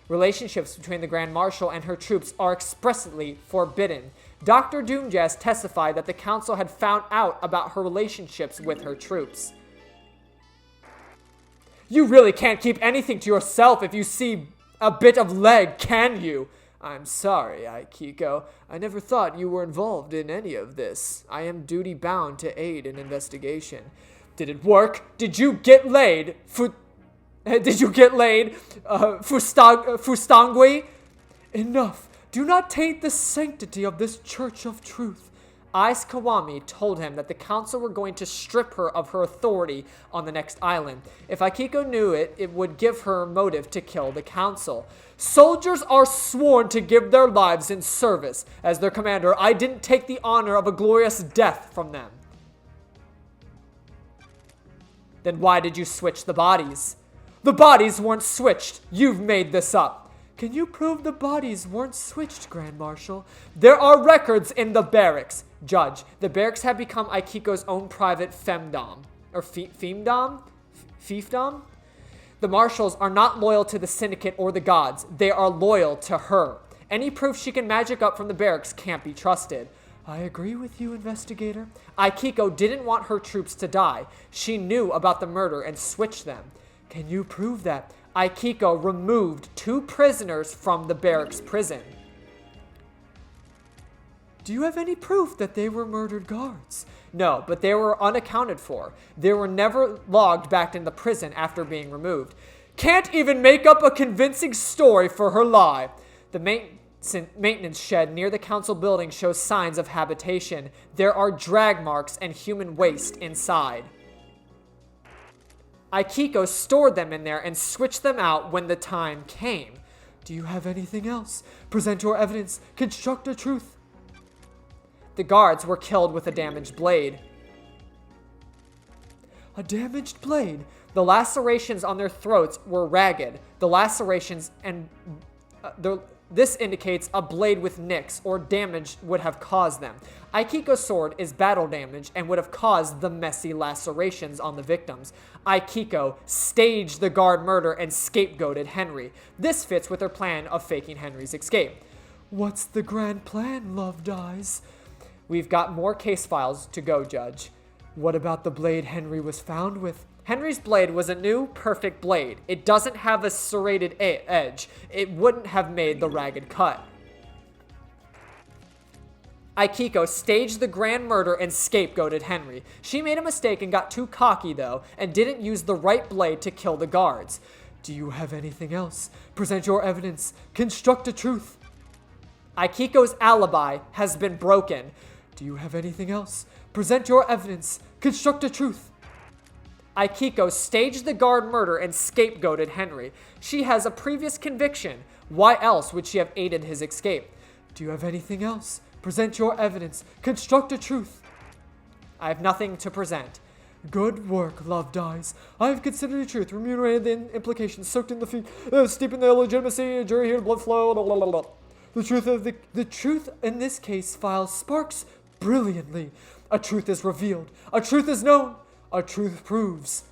Relationships between the Grand Marshal and her troops are expressly forbidden. Dr. Doomjazz testified that the council had found out about her relationships with her troops. You really can't keep anything to yourself if you see a bit of leg, can you? I'm sorry, Aikiko. I never thought you were involved in any of this. I am duty-bound to aid an investigation. Did it work? Did you get laid? Fustangui? Enough. Do not taint the sanctity of this Church of Truth. Ais Kawami told him that the council were going to strip her of her authority on the next island. If Aikiko knew it, it would give her motive to kill the council. Soldiers are sworn to give their lives in service. As their commander, I didn't take the honor of a glorious death from them. Then why did you switch the bodies? The bodies weren't switched. You've made this up. Can you prove the bodies weren't switched, Grand Marshal? There are records in the barracks. Judge, the barracks have become Aikiko's own private femdom. Or fiefdom? The marshals are not loyal to the syndicate or the gods. They are loyal to her. Any proof she can magic up from the barracks can't be trusted. I agree with you, investigator. Aikiko didn't want her troops to die. She knew about the murder and switched them. Can you prove that? Aikiko removed 2 prisoners from the barracks prison. Do you have any proof that they were murdered guards? No, but they were unaccounted for. They were never logged back in the prison after being removed. Can't even make up a convincing story for her lie. The maintenance shed near the council building shows signs of habitation. There are drag marks and human waste inside. Aikiko stored them in there and switched them out when the time came. Do you have anything else? Present your evidence. Construct a truth. The guards were killed with a damaged blade. A damaged blade? The lacerations on their throats were ragged. The lacerations and this indicates a blade with nicks or damage would have caused them. Aikiko's sword is battle damage and would have caused the messy lacerations on the victims. Aikiko staged the guard murder and scapegoated Henry. This fits with her plan of faking Henry's escape. What's the grand plan, Loved Eyes? We've got more case files to go, Judge. What about the blade Henry was found with? Henry's blade was a new, perfect blade. It doesn't have a serrated edge. It wouldn't have made the ragged cut. Aikiko staged the grand murder and scapegoated Henry. She made a mistake and got too cocky, though, and didn't use the right blade to kill the guards. Do you have anything else? Present your evidence. Construct a truth. Aikiko's alibi has been broken. Do you have anything else? Present your evidence. Construct a truth. Aikiko staged the guard murder and scapegoated Henry. She has a previous conviction. Why else would she have aided his escape? Do you have anything else? Present your evidence. Construct a truth. I have nothing to present. Good work, Loved Eyes. I have considered the truth, remunerated the implications, soaked in the fee, steeped in the illegitimacy, jury here, blood flow, blah, blah, blah, blah. The truth in this case file sparks brilliantly. A truth is revealed. A truth is known. A truth proves.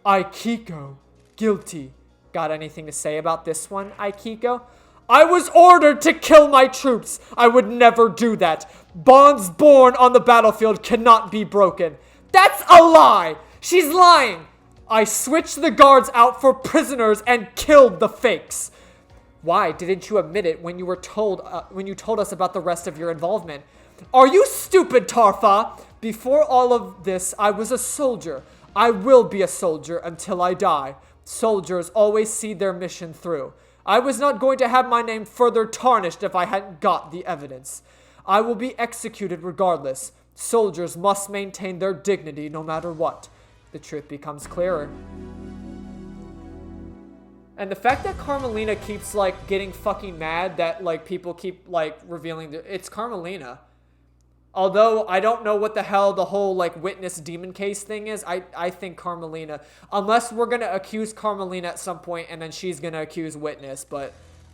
Aikiko, guilty. Got anything to say about this one, Aikiko? I was ordered to kill my troops. I would never do that. Bonds born on the battlefield cannot be broken. That's a lie. She's lying. I switched the guards out for prisoners and killed the fakes. Why didn't you admit it when you told us about the rest of your involvement? Are you stupid, Tarfa? Before all of this, I was a soldier. I will be a soldier until I die. Soldiers always see their mission through. I was not going to have my name further tarnished if I hadn't got the evidence. I will be executed regardless. Soldiers must maintain their dignity no matter what. The truth becomes clearer. And the fact that Carmelina keeps, getting fucking mad that, people keep, revealing... It's Carmelina. Although I don't know what the hell the whole, witness demon case thing is, I think Carmelina... Unless we're going to accuse Carmelina at some point and then she's going to accuse witness. But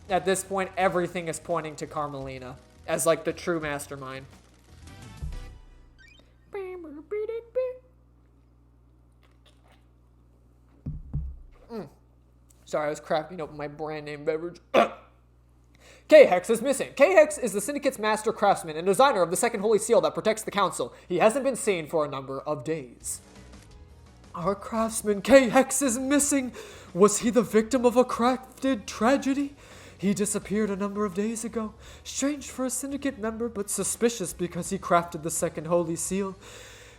at this point, everything is pointing to Carmelina as, the true mastermind. Sorry, I was cracking open my brand name beverage. K-Hex is missing. K-Hex is the Syndicate's master craftsman and designer of the second holy seal that protects the council. He hasn't been seen for a number of days. Our craftsman K-Hex is missing. Was he the victim of a crafted tragedy? He disappeared a number of days ago. Strange for a Syndicate member, but suspicious because he crafted the second holy seal.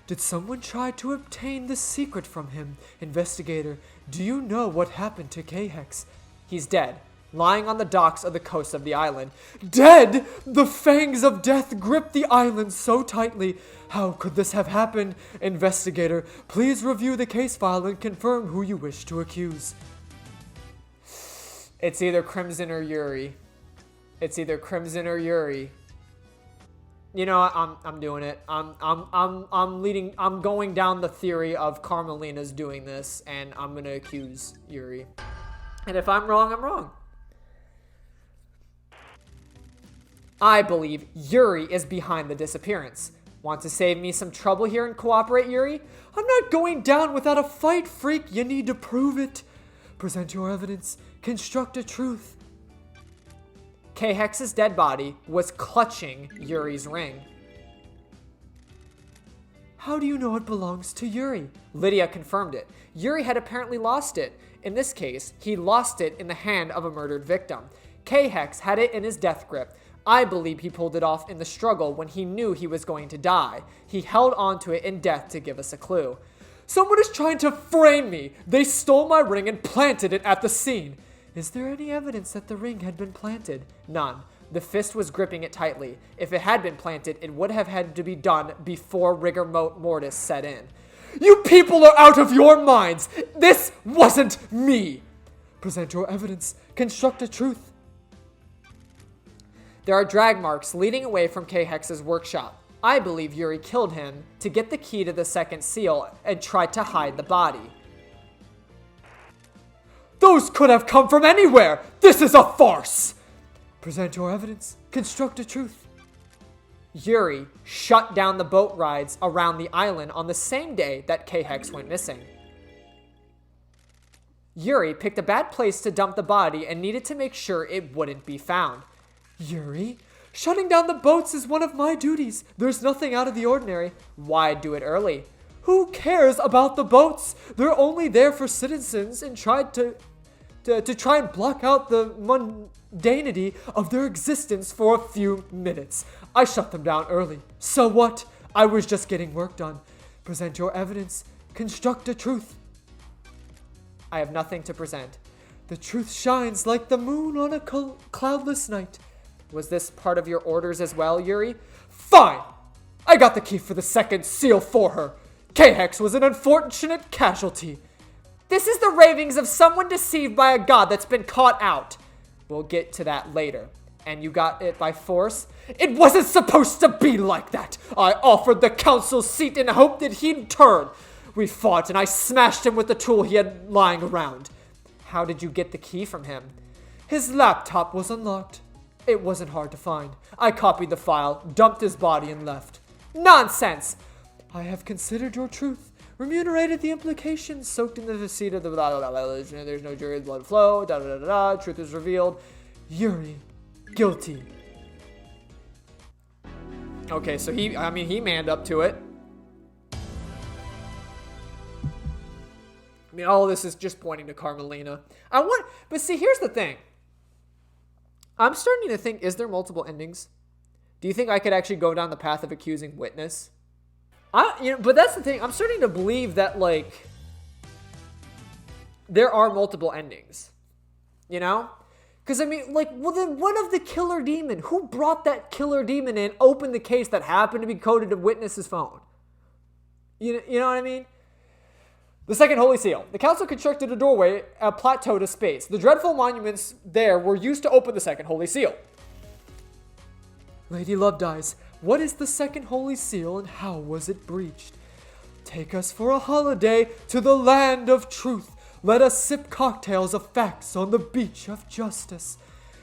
Did someone try to obtain the secret from him? Investigator, do you know what happened to K-Hex? He's dead, lying on the docks of the coast of the island. Dead! The fangs of death grip the island so tightly. How could this have happened? Investigator, please review the case file and confirm who you wish to accuse. It's either Crimson or Yuri. It's either Crimson or Yuri. You know what? I'm doing it. I'm going down the theory of Carmelina's doing this, and I'm gonna accuse Yuri. And if I'm wrong, I'm wrong. I believe Yuri is behind the disappearance. Want to save me some trouble here and cooperate, Yuri? I'm not going down without a fight, freak. You need to prove it. Present your evidence. Construct a truth. K-Hex's dead body was clutching Yuri's ring. How do you know it belongs to Yuri? Lydia confirmed it. Yuri had apparently lost it. In this case, he lost it in the hand of a murdered victim. K-Hex had it in his death grip. I believe he pulled it off in the struggle when he knew he was going to die. He held onto it in death to give us a clue. Someone is trying to frame me. They stole my ring and planted it at the scene. Is there any evidence that the ring had been planted? None. The fist was gripping it tightly. If it had been planted, it would have had to be done before rigor mortis set in. You people are out of your minds! This wasn't me! Present your evidence. Construct a truth. There are drag marks leading away from K-Hex's workshop. I believe Yuri killed him to get the key to the second seal and tried to hide the body. Those could have come from anywhere! This is a farce! Present your evidence. Construct a truth. Yuri shut down the boat rides around the island on the same day that K-Hex went missing. Yuri picked a bad place to dump the body and needed to make sure it wouldn't be found. Yuri? Shutting down the boats is one of my duties. There's nothing out of the ordinary. Why do it early? Who cares about the boats? They're only there for citizens and tried to try and block out the mundanity of their existence for a few minutes. I shut them down early. So what? I was just getting work done. Present your evidence. Construct a truth. I have nothing to present. The truth shines like the moon on a cloudless night. Was this part of your orders as well, Yuri? Fine! I got the key for the second seal for her. K-Hex was an unfortunate casualty. This is the ravings of someone deceived by a god that's been caught out. We'll get to that later. And you got it by force? It wasn't supposed to be like that. I offered the council seat in hope that he'd turn. We fought and I smashed him with the tool he had lying around. How did you get the key from him? His laptop was unlocked. It wasn't hard to find. I copied the file, dumped his body, and left. Nonsense! I have considered your truth, remunerated the implications, soaked in the deceit of the blah, blah, blah, blah. There's no jury, blood flow, da da da da, truth is revealed. Yuri, guilty. Okay, so he manned up to it. I mean, all of this is just pointing to Carmelina. But see, here's the thing. I'm starting to think, is there multiple endings? Do you think I could actually go down the path of accusing witness? But that's the thing. I'm starting to believe that, like, there are multiple endings. You know? Because, I mean, like, well, then what of the killer demon? Who brought that killer demon in, opened the case that happened to be coded to witness's phone? You know what I mean? The second Holy Seal. The council constructed a doorway, a plateau to space. The dreadful monuments there were used to open the second Holy Seal. Lady Lovedyes, what is the second Holy Seal and how was it breached? Take us for a holiday to the land of truth. Let us sip cocktails of facts on the beach of justice.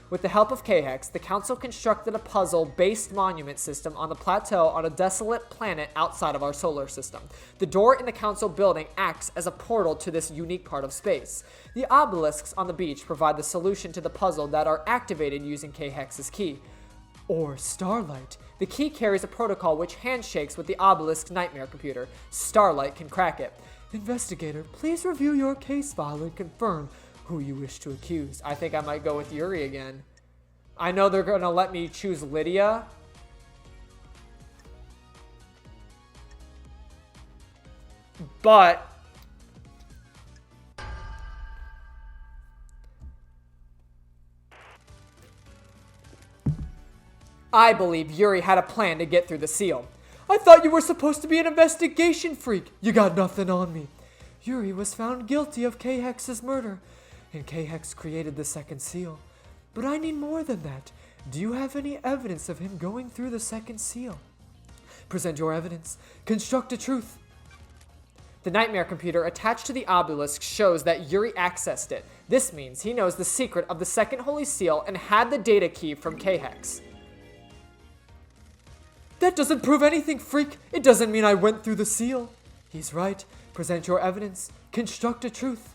With the help of K-Hex, the council constructed a puzzle-based monument system on the plateau on a desolate planet outside of our solar system. The door in the council building acts as a portal to this unique part of space. The obelisks on the beach provide the solution to the puzzle that are activated using K-Hex's key. Or Starlight. The key carries a protocol which handshakes with the obelisk's nightmare computer. Starlight can crack it. Investigator, please review your case file and confirm who you wish to accuse. I think I might go with Yuri again. I know they're gonna let me choose Lydia. But I believe Yuri had a plan to get through the seal. I thought you were supposed to be an investigation freak. You got nothing on me. Yuri was found guilty of K-Hex's murder, and K-Hex created the second seal. But I need more than that. Do you have any evidence of him going through the second seal? Present your evidence. Construct a truth. The nightmare computer attached to the obelisk shows that Yuri accessed it. This means he knows the secret of the second Holy Seal and had the data key from K-Hex. That doesn't prove anything, freak. It doesn't mean I went through the seal. He's right. Present your evidence. Construct a truth.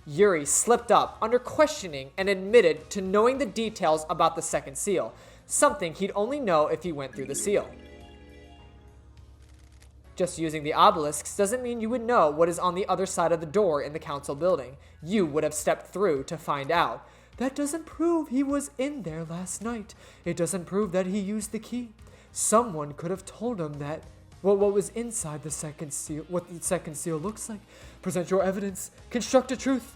Yuri slipped up under questioning and admitted to knowing the details about the second seal, something he'd only know if he went through the seal. Just using the obelisks doesn't mean you would know what is on the other side of the door in the council building. You would have stepped through to find out. That doesn't prove he was in there last night. It doesn't prove that he used the key. Someone could have told him that what was inside the second seal, what the second seal looks like. Present your evidence. Construct a truth.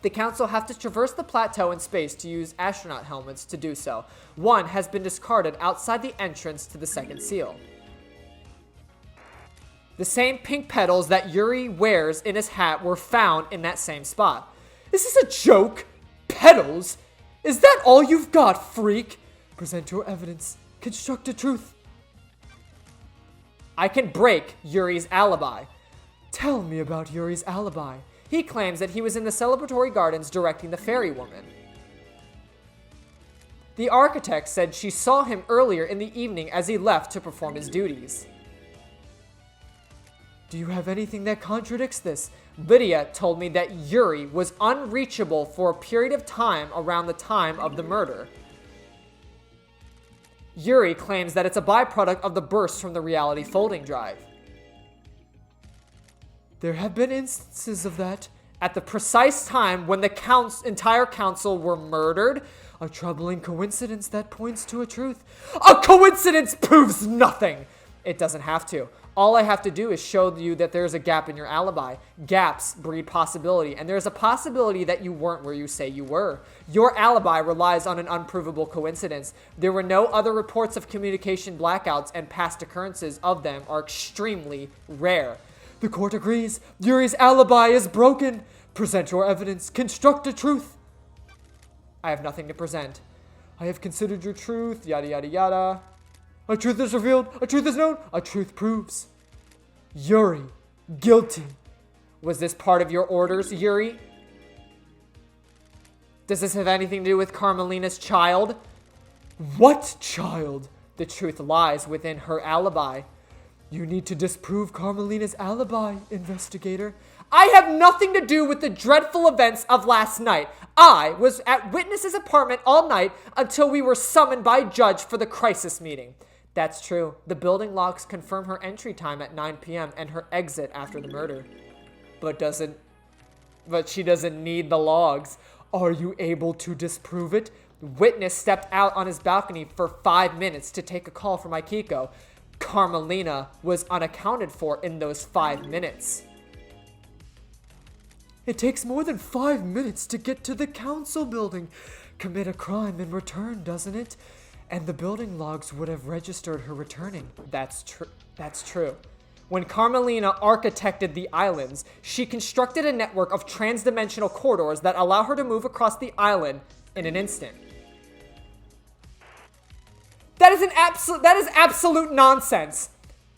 The council have to traverse the plateau in space to use astronaut helmets to do so. One has been discarded outside the entrance to the second seal. The same pink petals that Yuri wears in his hat were found in that same spot. Is this a joke? Petals? Is that all you've got, freak? Present your evidence. Construct a truth. I can break Yuri's alibi. Tell me about Yuri's alibi. He claims that he was in the celebratory gardens directing the fairy woman. The architect said she saw him earlier in the evening as he left to perform his duties. Do you have anything that contradicts this? Lydia told me that Yuri was unreachable for a period of time around the time of the murder. Yuri claims that it's a byproduct of the burst from the reality folding drive. There have been instances of that. At the precise time when the entire council were murdered, a troubling coincidence that points to a truth. A coincidence proves nothing! It doesn't have to. All I have to do is show you that there's a gap in your alibi. Gaps breed possibility, and there's a possibility that you weren't where you say you were. Your alibi relies on an unprovable coincidence. There were no other reports of communication blackouts, and past occurrences of them are extremely rare. The court agrees. Yuri's alibi is broken. Present your evidence. Construct a truth. I have nothing to present. I have considered your truth, yada yada yada. A truth is revealed, a truth is known, a truth proves. Yuri, guilty. Was this part of your orders, Yuri? Does this have anything to do with Carmelina's child? What child? The truth lies within her alibi. You need to disprove Carmelina's alibi, investigator. I have nothing to do with the dreadful events of last night. I was at Witness's apartment all night until we were summoned by a judge for the crisis meeting. That's true. The building logs confirm her entry time at 9 p.m. and her exit after the murder. But she doesn't need the logs. Are you able to disprove it? Witness stepped out on his balcony for 5 minutes to take a call from Aikiko. Carmelina was unaccounted for in those 5 minutes. It takes more than 5 minutes to get to the council building. Commit a crime and return, doesn't it? And the building logs would have registered her returning. That's true. When Carmelina architected the islands, she constructed a network of trans-dimensional corridors that allow her to move across the island in an instant. That is absolute nonsense.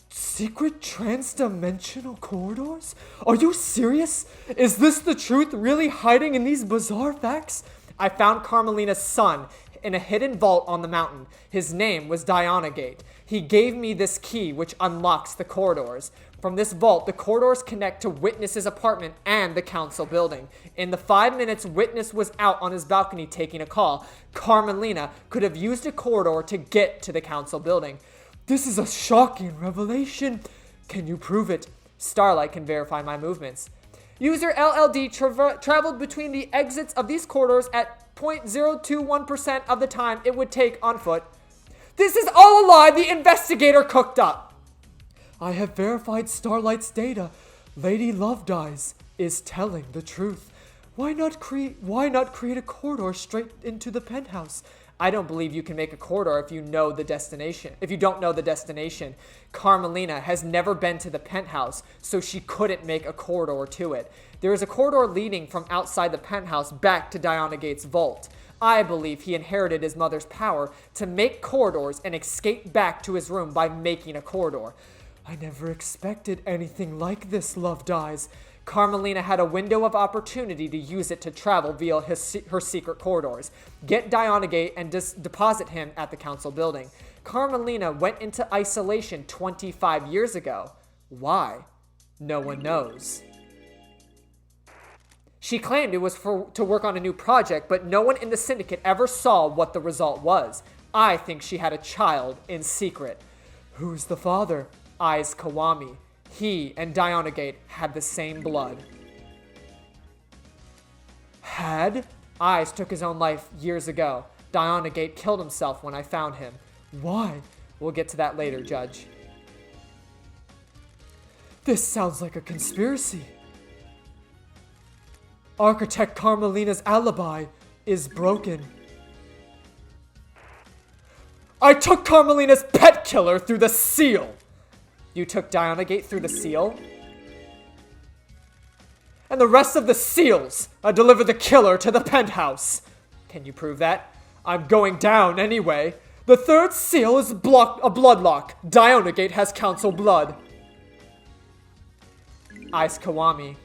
Secret trans-dimensional corridors? Are you serious? Is this the truth really hiding in these bizarre facts? I found Carmelina's son in a hidden vault on the mountain. His name was Dianagate. He gave me this key which unlocks the corridors. From this vault, the corridors connect to Witness's apartment and the council building. In the 5 minutes Witness was out on his balcony taking a call, Carmelina could have used a corridor to get to the council building. This is a shocking revelation. Can you prove it? Starlight can verify my movements. User LLD traveled between the exits of these corridors at 0.021% of the time it would take on foot. This is all a lie the investigator cooked up. I have verified Starlight's data. Lady Lovedyes is telling the truth. Why not create a corridor straight into the penthouse? I don't believe you can make a corridor if you know the destination. If you don't know the destination, Carmelina has never been to the penthouse, so she couldn't make a corridor to it. There is a corridor leading from outside the penthouse back to Dianagate's vault. I believe he inherited his mother's power to make corridors and escape back to his room by making a corridor. I never expected anything like this, Lovedyes. Carmelina had a window of opportunity to use it to travel via her secret corridors. Get Dianagate and deposit him at the council building. Carmelina went into isolation 25 years ago. Why? No one knows. She claimed it was to work on a new project, but no one in the syndicate ever saw what the result was. I think she had a child in secret. Who's the father? Eyes Kawami. He and Dianagate had the same blood. Had? Eyes took his own life years ago. Dianagate killed himself when I found him. Why? We'll get to that later, Judge. This sounds like a conspiracy. Architect Carmelina's alibi is broken. I took Carmelina's pet killer through the seal. You took Dianagate through the seal? And the rest of the seals, I delivered the killer to the penthouse. Can you prove that? I'm going down anyway. The third seal is a bloodlock. Dianagate has council blood. Eyes Kawami.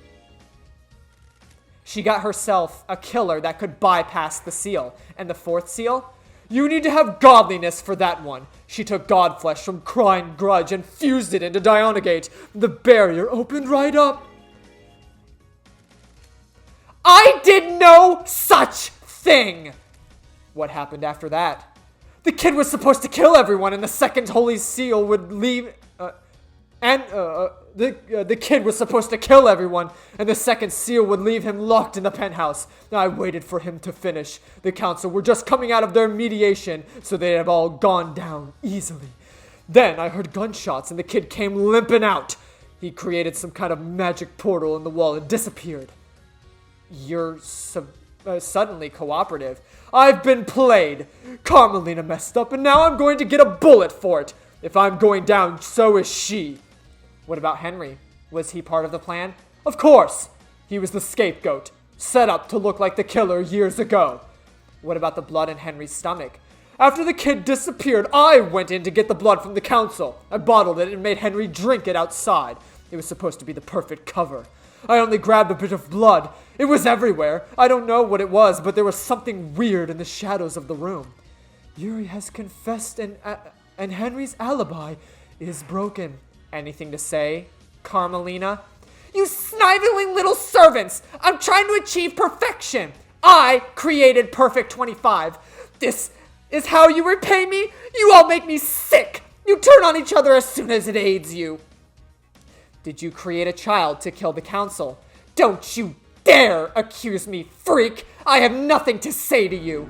She got herself a killer that could bypass the seal. And the fourth seal? You need to have godliness for that one. She took godflesh from crying grudge and fused it into Dianagate. The barrier opened right up. I did no such thing! What happened after that? The kid was supposed to kill everyone and the second holy seal would leave... The kid was supposed to kill everyone, and the second seal would leave him locked in the penthouse. I waited for him to finish. The council were just coming out of their mediation, so they'd have all gone down easily. Then I heard gunshots and the kid came limping out. He created some kind of magic portal in the wall and disappeared. You're suddenly cooperative. I've been played. Carmelina messed up and now I'm going to get a bullet for it. If I'm going down, so is she. What about Henry? Was he part of the plan? Of course. He was the scapegoat, set up to look like the killer years ago. What about the blood in Henry's stomach? After the kid disappeared, I went in to get the blood from the council. I bottled it and made Henry drink it outside. It was supposed to be the perfect cover. I only grabbed a bit of blood. It was everywhere. I don't know what it was, but there was something weird in the shadows of the room. Yuri has confessed and Henry's alibi is broken. Anything to say, Carmelina? You sniveling little servants! I'm trying to achieve perfection! I created Perfect 25. This is how you repay me? You all make me sick! You turn on each other as soon as it aids you. Did you create a child to kill the council? Don't you dare accuse me, freak! I have nothing to say to you!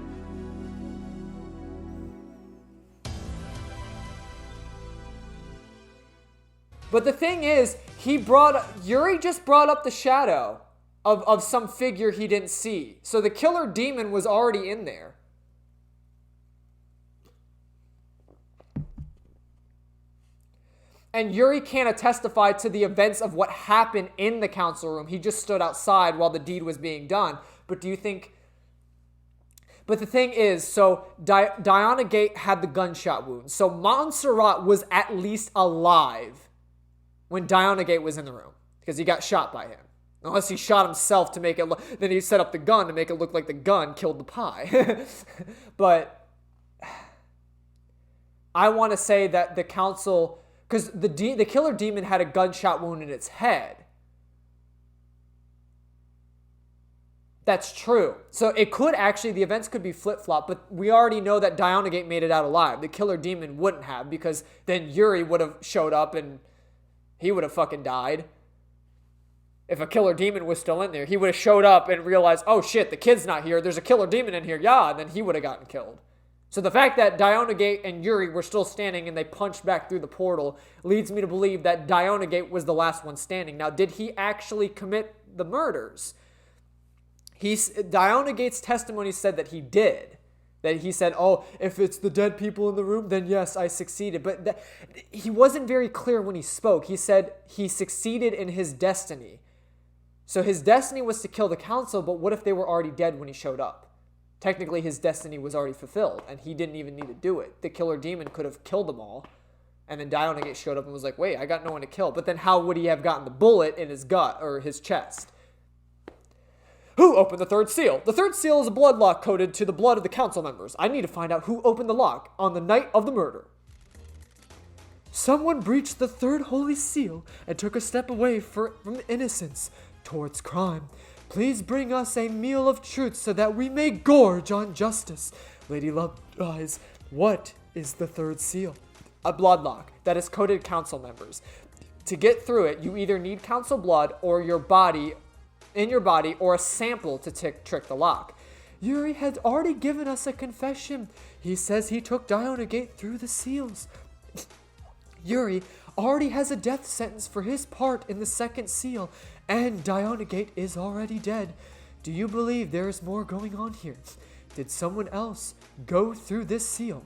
But the thing is, Yuri just brought up the shadow of some figure he didn't see. So the killer demon was already in there. And Yuri can't testify to the events of what happened in the council room. He just stood outside while the deed was being done. But do you think... But the thing is, so Diana Gate had the gunshot wound. So Montserrat was at least alive when Diana Gate was in the room. Because he got shot by him. Unless he shot himself to make it look... Then he set up the gun to make it look like the gun killed the pie. But I want to say that the council... Because the killer demon had a gunshot wound in its head. That's true. So it could actually, the events could be flip-flop, but we already know that Diana Gate made it out alive. The killer demon wouldn't have, because then Yuri would have showed up and he would have fucking died. If a killer demon was still in there, he would have showed up and realized, oh shit, the kid's not here, there's a killer demon in here, yeah, and then he would have gotten killed. So the fact that Diana Gate and Yuri were still standing and they punched back through the portal leads me to believe that Diana Gate was the last one standing. Now, did he actually commit the murders? Diana Gate's testimony said that he did. That he said, oh, if it's the dead people in the room, then yes, I succeeded. But he wasn't very clear when he spoke. He said he succeeded in his destiny. So his destiny was to kill the council, but what if they were already dead when he showed up? Technically, his destiny was already fulfilled, and he didn't even need to do it. The killer demon could have killed them all, and then Diana Gate showed up and was like, wait, I got no one to kill. But then how would he have gotten the bullet in his gut, or his chest? Who opened the third seal? The third seal is a blood lock coded to the blood of the council members. I need to find out who opened the lock on the night of the murder. Someone breached the third holy seal and took a step away from innocence towards crime. Please bring us a meal of truth so that we may gorge on justice. Lady Love Eyes, what is the third seal? A blood lock that is coded council members. To get through it, you either need council blood or in your body or a sample to trick the lock. Yuri had already given us a confession. He says he took Diana Gate through the seals. Yuri already has a death sentence for his part in the second seal, and Diana Gate is already dead. Do you believe there is more going on here? Did someone else go through this seal?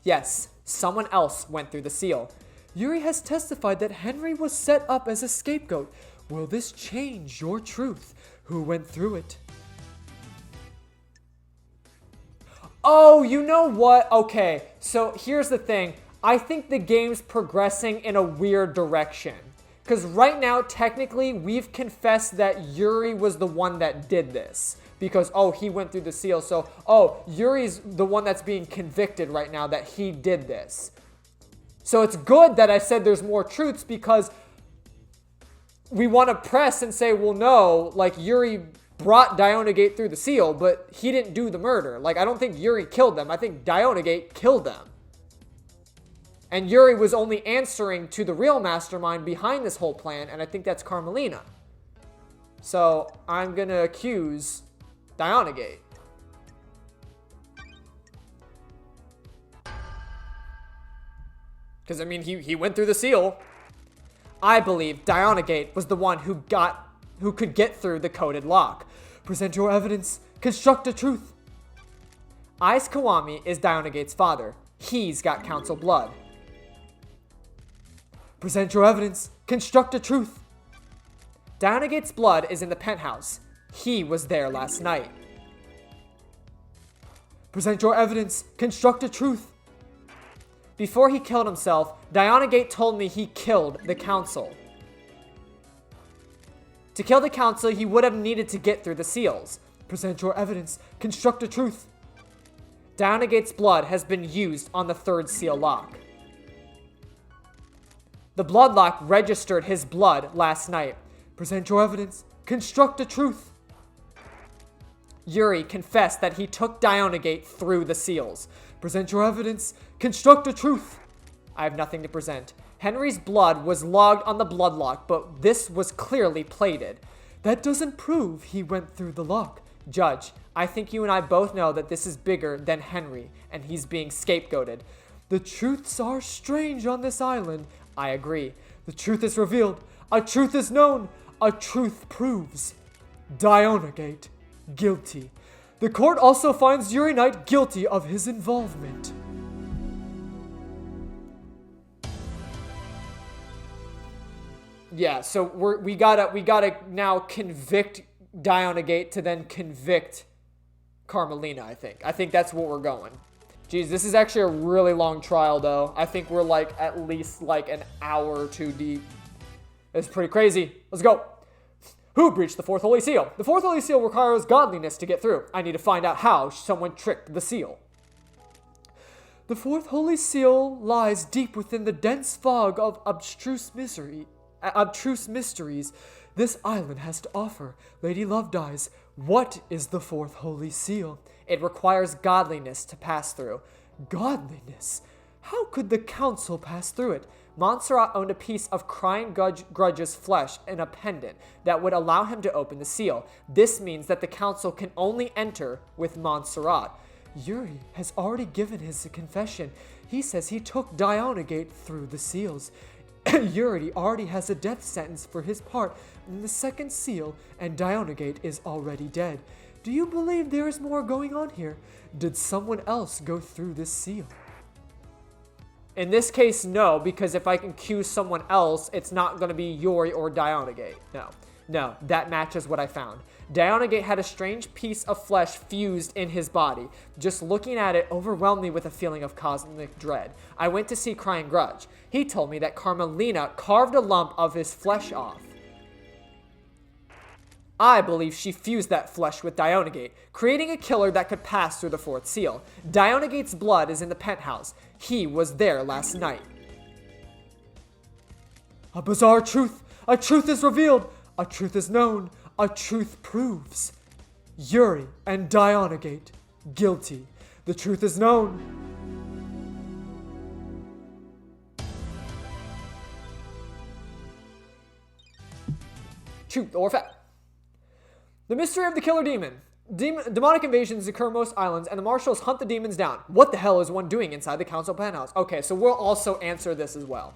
Yes, someone else went through the seal. Yuri has testified that Henry was set up as a scapegoat. Will this change your truth? Who went through it? Oh, you know what? Okay, so here's the thing. I think the game's progressing in a weird direction. Because right now, technically, we've confessed that Yuri was the one that did this. Because, oh, he went through the seal. So, oh, Yuri's the one that's being convicted right now that he did this. So it's good that I said there's more truths because we want to press and say, well, no, like, Yuri brought Diana Gate through the seal, but he didn't do the murder. Like, I don't think Yuri killed them. I think Diana Gate killed them. And Yuri was only answering to the real mastermind behind this whole plan, and I think that's Carmelina. So, I'm going to accuse Diana Gate. Because, I mean, he went through the seal. I believe Dianagate was the one who could get through the coded lock. Present your evidence. Construct a truth. Ais Kawami is Dianagate's father. He's got council blood. Present your evidence. Construct a truth. Dianagate's blood is in the penthouse. He was there last night. Present your evidence. Construct a truth. Before he killed himself, Dianagate told me he killed the council. To kill the council, he would have needed to get through the seals. Present your evidence. Construct a truth. Dianagate's blood has been used on the third seal lock. The blood lock registered his blood last night. Present your evidence. Construct a truth. Yuri confessed that he took Dianagate through the seals. Present your evidence. Construct a truth. I have nothing to present. Henry's blood was logged on the blood lock, but this was clearly plated. That doesn't prove he went through the lock. Judge, I think you and I both know that this is bigger than Henry, and he's being scapegoated. The truths are strange on this island. I agree. The truth is revealed. A truth is known. A truth proves. Dianagate, guilty. The court also finds Yuri Knight guilty of his involvement. Yeah, so we gotta now convict Dianagate to then convict Carmelina, I think. I think that's what we're going. Jeez, this is actually a really long trial, though. I think we're, like, at least, like, an hour or two deep. It's pretty crazy. Let's go. Who breached the fourth holy seal? The fourth holy seal requires godliness to get through. I need to find out how someone tricked the seal. The fourth holy seal lies deep within the dense fog of abstruse mysteries this island has to offer. Lady Lovedyes, what is the fourth holy seal? It requires godliness to pass through. Godliness? How could the council pass through it? Montserrat owned a piece of Crying Grudge's flesh in a pendant that would allow him to open the seal. This means that the council can only enter with Montserrat. Yuri has already given his confession. He says he took Dianagate through the seals. Yuri already has a death sentence for his part in the second seal, and Dianagate is already dead. Do you believe there is more going on here? Did someone else go through this seal? In this case, no, because if I can accuse someone else, it's not going to be Yuri or Dianagate. No, that matches what I found. Dianagate had a strange piece of flesh fused in his body. Just looking at it overwhelmed me with a feeling of cosmic dread. I went to see Crying Grudge. He told me that Carmelina carved a lump of his flesh off. I believe she fused that flesh with Dianagate, creating a killer that could pass through the fourth seal. Dianagate's blood is in the penthouse. He was there last night. A bizarre truth. A truth is revealed. A truth is known. A truth proves. Yuri and Dianagate, guilty. The truth is known. Truth or fact? The mystery of the killer demon. Demonic invasions occur on most islands, and the marshals hunt the demons down. What the hell is one doing inside the council penthouse? Okay, so we'll also answer this as well.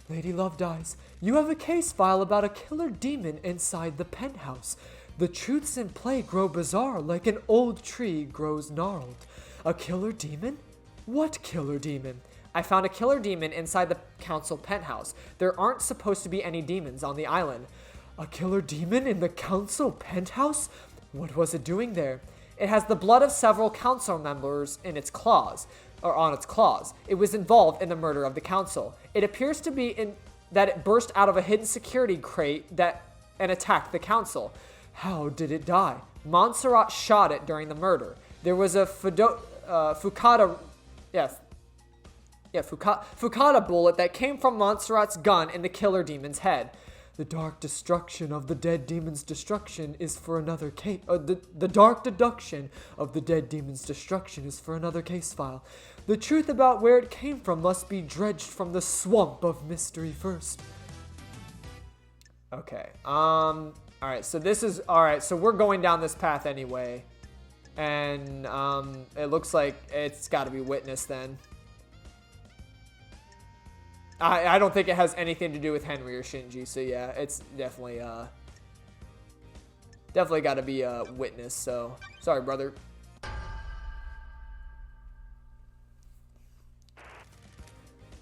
Lady Lovedyes, you have a case file about a killer demon inside the penthouse. The truths in play grow bizarre, like an old tree grows gnarled. A killer demon? What killer demon? I found a killer demon inside the council penthouse. There aren't supposed to be any demons on the island. A killer demon in the council penthouse? What was it doing there? It has the blood of several council members in its claws, or on its claws. It was involved in the murder of the council. It appears to be that it burst out of a hidden security crate and attacked the council. How did it die? Montserrat shot it during the murder. There was a Fukada bullet that came from Montserrat's gun in the killer demon's head. The dark destruction of the dead demon's destruction is for another case. The dark deduction of the dead demon's destruction is for another case file. The truth about where it came from must be dredged from the swamp of mystery first. Okay. Alright, so this is... Alright, so we're going down this path anyway. And, it looks like it's gotta be witness then. I don't think it has anything to do with Henry or Shinji. So yeah, it's definitely got to be a witness. So sorry, brother.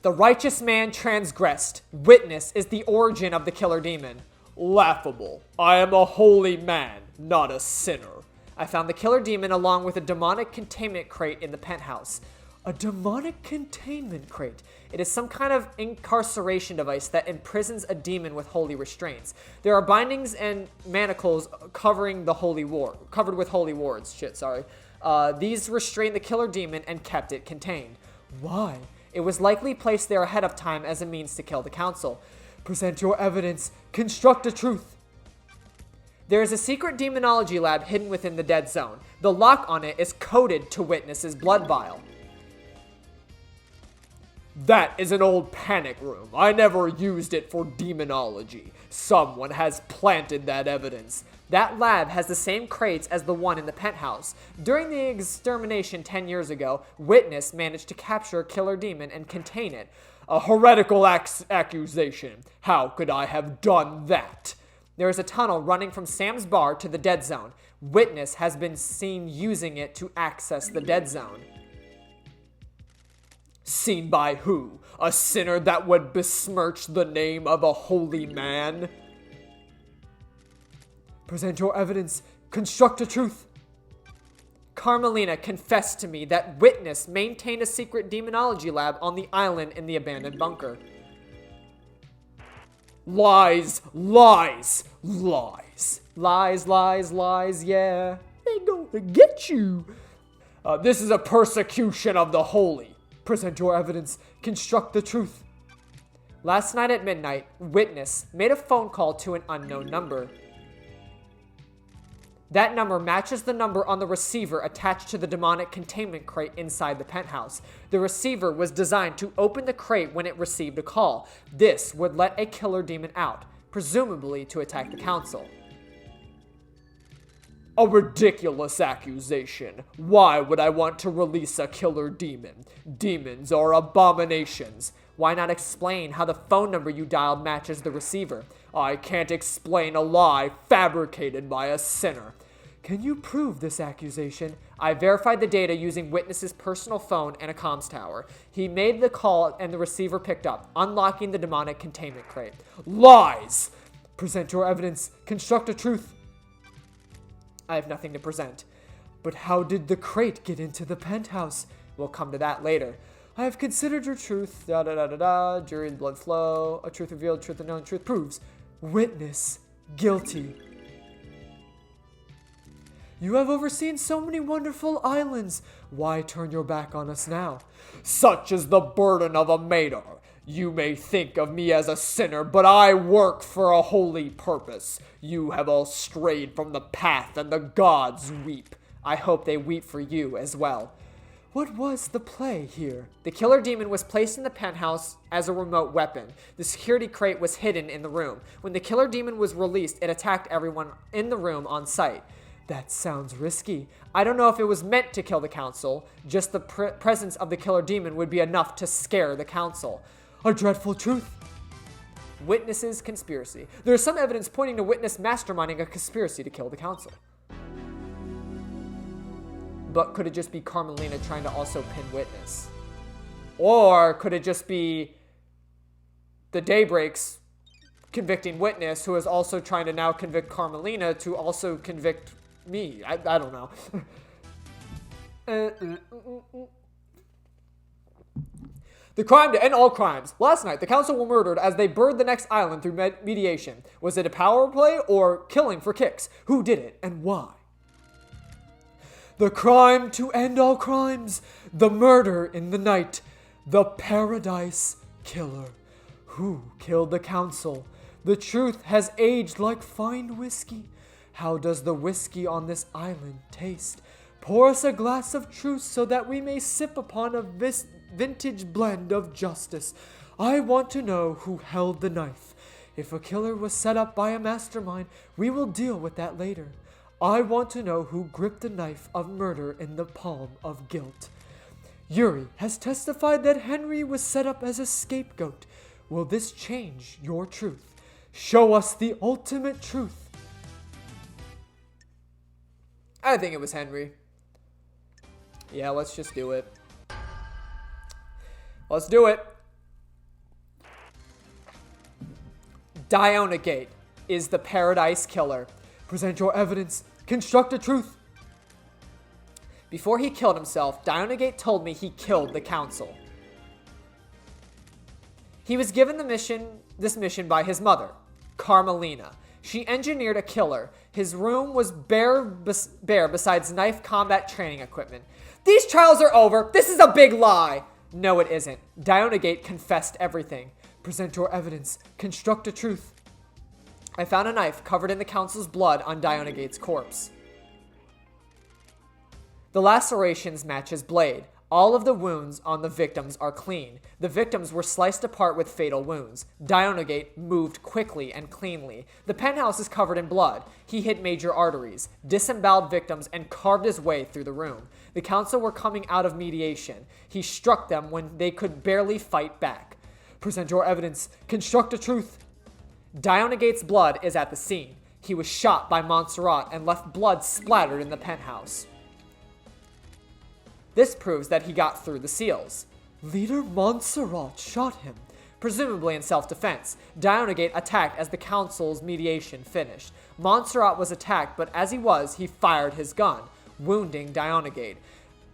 The righteous man transgressed. Witness is the origin of the killer demon. Laughable. I am a holy man, not a sinner. I found the killer demon along with a demonic containment crate in the penthouse. A demonic containment crate. It is some kind of incarceration device that imprisons a demon with holy restraints. There are bindings and manacles covered with holy wards. These restrained the killer demon and kept it contained. Why? It was likely placed there ahead of time as a means to kill the council. Present your evidence. Construct a truth. There is a secret demonology lab hidden within the dead zone. The lock on it is coded to Witness's blood vial. That is an old panic room. I never used it for demonology. Someone has planted that evidence. That lab has the same crates as the one in the penthouse. During the extermination 10 years ago, Witness managed to capture a killer demon and contain it. A heretical accusation. How could I have done that? There is a tunnel running from Sam's bar to the dead zone. Witness has been seen using it to access the dead zone. Seen by who? A sinner that would besmirch the name of a holy man? Present your evidence. Construct a truth. Carmelina confessed to me that Witness maintained a secret demonology lab on the island in the abandoned bunker. Lies, lies, lies. Lies, lies, lies, yeah. They gonna get you. This is a persecution of the holy. Present your evidence. Construct the truth. Last night at midnight, Witness made a phone call to an unknown number. That number matches the number on the receiver attached to the demonic containment crate inside the penthouse. The receiver was designed to open the crate when it received a call. This would let a killer demon out, presumably to attack the council. A ridiculous accusation. Why would I want to release a killer demon? Demons are abominations. Why not explain how the phone number you dialed matches the receiver? I can't explain a lie fabricated by a sinner. Can you prove this accusation? I verified the data using Witness's personal phone and a comms tower. He made the call and the receiver picked up, unlocking the demonic containment crate. Lies! Present your evidence. Construct a truth. I have nothing to present. But how did the crate get into the penthouse? We'll come to that later. I have considered your truth, jury blood flow, a truth revealed, truth unknown, truth proves. Witness, guilty. You have overseen so many wonderful islands. Why turn your back on us now? Such is the burden of a maiden. You may think of me as a sinner, but I work for a holy purpose. You have all strayed from the path, and the gods weep. I hope they weep for you as well. What was the play here? The killer demon was placed in the penthouse as a remote weapon. The security crate was hidden in the room. When the killer demon was released, it attacked everyone in the room on sight. That sounds risky. I don't know if it was meant to kill the council. Just the presence of the killer demon would be enough to scare the council. A dreadful truth. Witness's conspiracy. There is some evidence pointing to Witness masterminding a conspiracy to kill the council. But could it just be Carmelina trying to also pin Witness? Or could it just be the Daybreaks convicting Witness, who is also trying to now convict Carmelina to also convict me? I don't know. The crime to end all crimes. Last night, the council were murdered as they birthed the next island through mediation. Was it a power play or killing for kicks? Who did it and why? The crime to end all crimes. The murder in the night. The Paradise Killer. Who killed the council? The truth has aged like fine whiskey. How does the whiskey on this island taste? Pour us a glass of truth so that we may sip upon a vintage blend of justice. I want to know who held the knife. If a killer was set up by a mastermind, we will deal with that later. I want to know who gripped the knife of murder in the palm of guilt. Yuri has testified that Henry was set up as a scapegoat. Will this change your truth? Show us the ultimate truth. I think it was Henry. Yeah, let's just do it. Let's do it. Dionagate is the Paradise Killer. Present your evidence. Construct a truth. Before he killed himself, Dionagate told me he killed the council. He was given this mission by his mother, Carmelina. She engineered a killer. His room was bare besides knife combat training equipment. These trials are over. This is a big lie. No, it isn't. Dionagate confessed everything. Present your evidence. Construct a truth. I found a knife covered in the council's blood on Dionagate's corpse. The lacerations match his blade. All of the wounds on the victims are clean. The victims were sliced apart with fatal wounds. Dionagate moved quickly and cleanly. The penthouse is covered in blood. He hit major arteries, disemboweled victims, and carved his way through the room. The council were coming out of mediation. He struck them when they could barely fight back. Present your evidence. Construct a truth. Dionagate's blood is at the scene. He was shot by Montserrat and left blood splattered in the penthouse. This proves that he got through the seals. Leader Montserrat shot him, presumably in self-defense. Dionagate attacked as the council's mediation finished. Montserrat was attacked, but as he fired his gun, wounding Dionagate.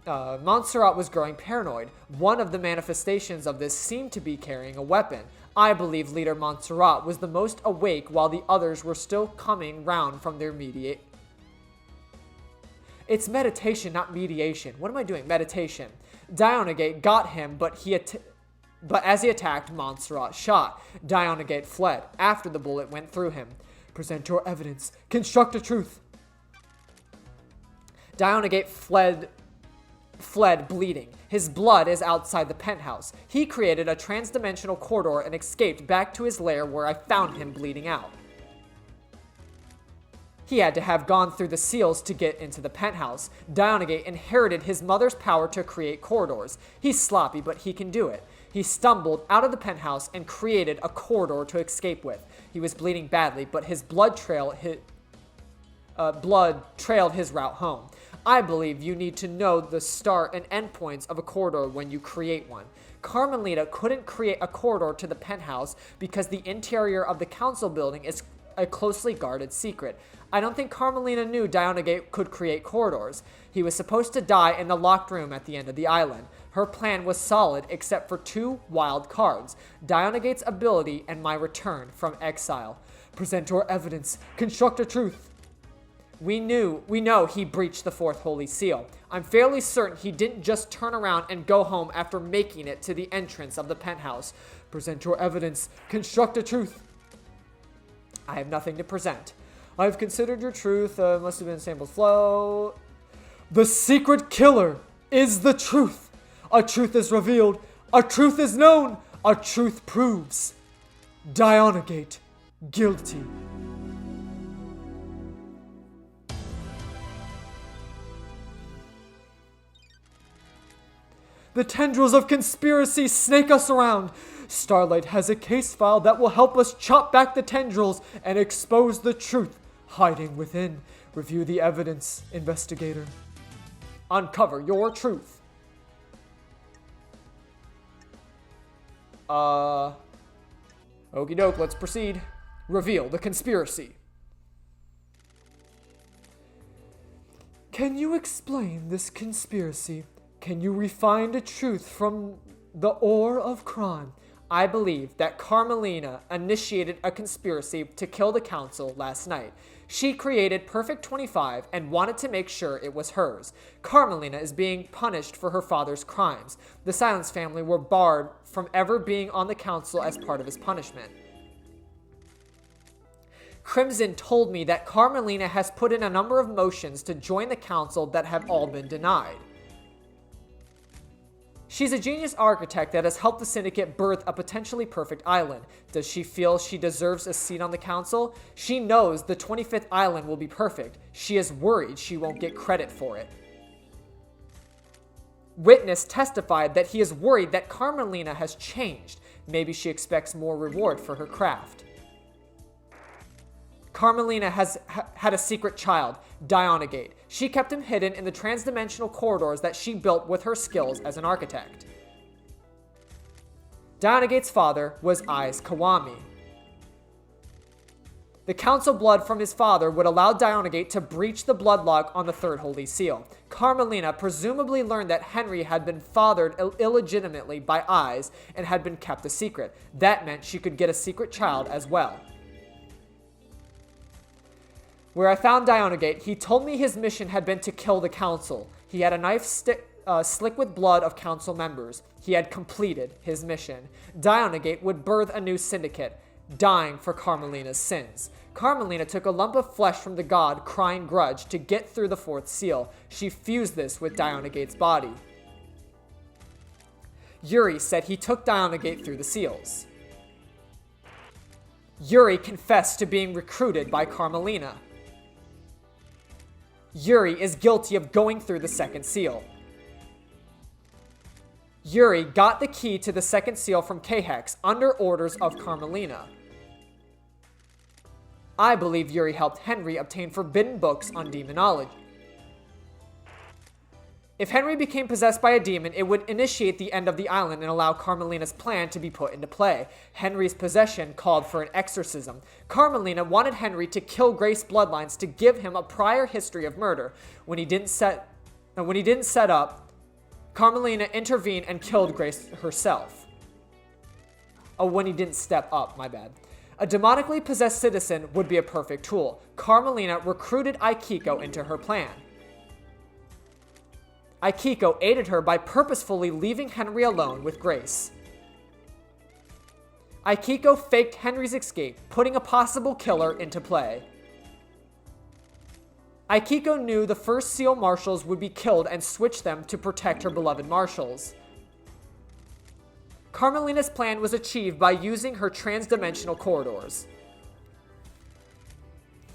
Montserrat was growing paranoid. One of the manifestations of this seemed to be carrying a weapon. I believe Leader Montserrat was the most awake while the others were still coming round from their It's meditation, not mediation. What am I doing? Meditation. Dionagate got him, but as he attacked, Montserrat shot. Dionagate fled after the bullet went through him. Present your evidence. Construct a truth. Dionagate fled bleeding. His blood is outside the penthouse. He created a trans-dimensional corridor and escaped back to his lair where I found him bleeding out. He had to have gone through the seals to get into the penthouse. Dionagate inherited his mother's power to create corridors. He's sloppy, but he can do it. He stumbled out of the penthouse and created a corridor to escape with. He was bleeding badly, but his blood trailed his route home. I believe you need to know the start and end points of a corridor when you create one. Carmelina couldn't create a corridor to the penthouse because the interior of the council building is a closely guarded secret. I don't think Carmelina knew Dionagate could create corridors. He was supposed to die in the locked room at the end of the island. Her plan was solid except for 2 wild cards, Dionagate's ability and my return from exile. Present your evidence. Construct a truth. We know he breached the 4th Holy Seal. I'm fairly certain he didn't just turn around and go home after making it to the entrance of the penthouse. Present your evidence. Construct a truth. I have nothing to present. I've considered your truth. Must have been sampled flow. The secret killer is the truth. A truth is revealed. A truth is known. A truth proves. Dionagate guilty. The tendrils of conspiracy snake us around. Starlight has a case file that will help us chop back the tendrils and expose the truth hiding within. Review the evidence, investigator. Uncover your truth. Okie doke, let's proceed. Reveal the conspiracy. Can you explain this conspiracy? Can you refine the truth from the ore of crime? I believe that Carmelina initiated a conspiracy to kill the council last night. She created Perfect 25 and wanted to make sure it was hers. Carmelina is being punished for her father's crimes. The Silence family were barred from ever being on the council as part of his punishment. Crimson told me that Carmelina has put in a number of motions to join the council that have all been denied. She's a genius architect that has helped the Syndicate birth a potentially perfect island. Does she feel she deserves a seat on the council? She knows the 25th island will be perfect. She is worried she won't get credit for it. Witness testified that he is worried that Carmelina has changed. Maybe she expects more reward for her craft. Carmelina had a secret child, Dionagate. She kept him hidden in the transdimensional corridors that she built with her skills as an architect. Dionagate's father was Ai's Kawami. The council blood from his father would allow Dionagate to breach the blood log on the third holy seal. Carmelina presumably learned that Henry had been fathered illegitimately by Ais and had been kept a secret. That meant she could get a secret child as well. Where I found Dionagate, he told me his mission had been to kill the council. He had a knife slick with blood of council members. He had completed his mission. Dionagate would birth a new syndicate, dying for Carmelina's sins. Carmelina took a lump of flesh from the god, crying grudge, to get through the fourth seal. She fused this with Dionagate's body. Yuri said he took Dionagate through the seals. Yuri confessed to being recruited by Carmelina. Yuri is guilty of going through the second seal. Yuri got the key to the second seal from K-Hex under orders of Carmelina. I believe Yuri helped Henry obtain forbidden books on demonology. If Henry became possessed by a demon, it would initiate the end of the island and allow Carmelina's plan to be put into play. Henry's possession called for an exorcism. Carmelina wanted Henry to kill Grace bloodlines to give him a prior history of murder. When he didn't set up, Carmelina intervened and killed Grace herself. Oh, when he didn't step up, my bad. A demonically possessed citizen would be a perfect tool. Carmelina recruited Aikiko into her plan. Aikiko aided her by purposefully leaving Henry alone with Grace. Aikiko faked Henry's escape, putting a possible killer into play. Aikiko knew the first seal marshals would be killed and switched them to protect her beloved marshals. Carmelina's plan was achieved by using her transdimensional corridors.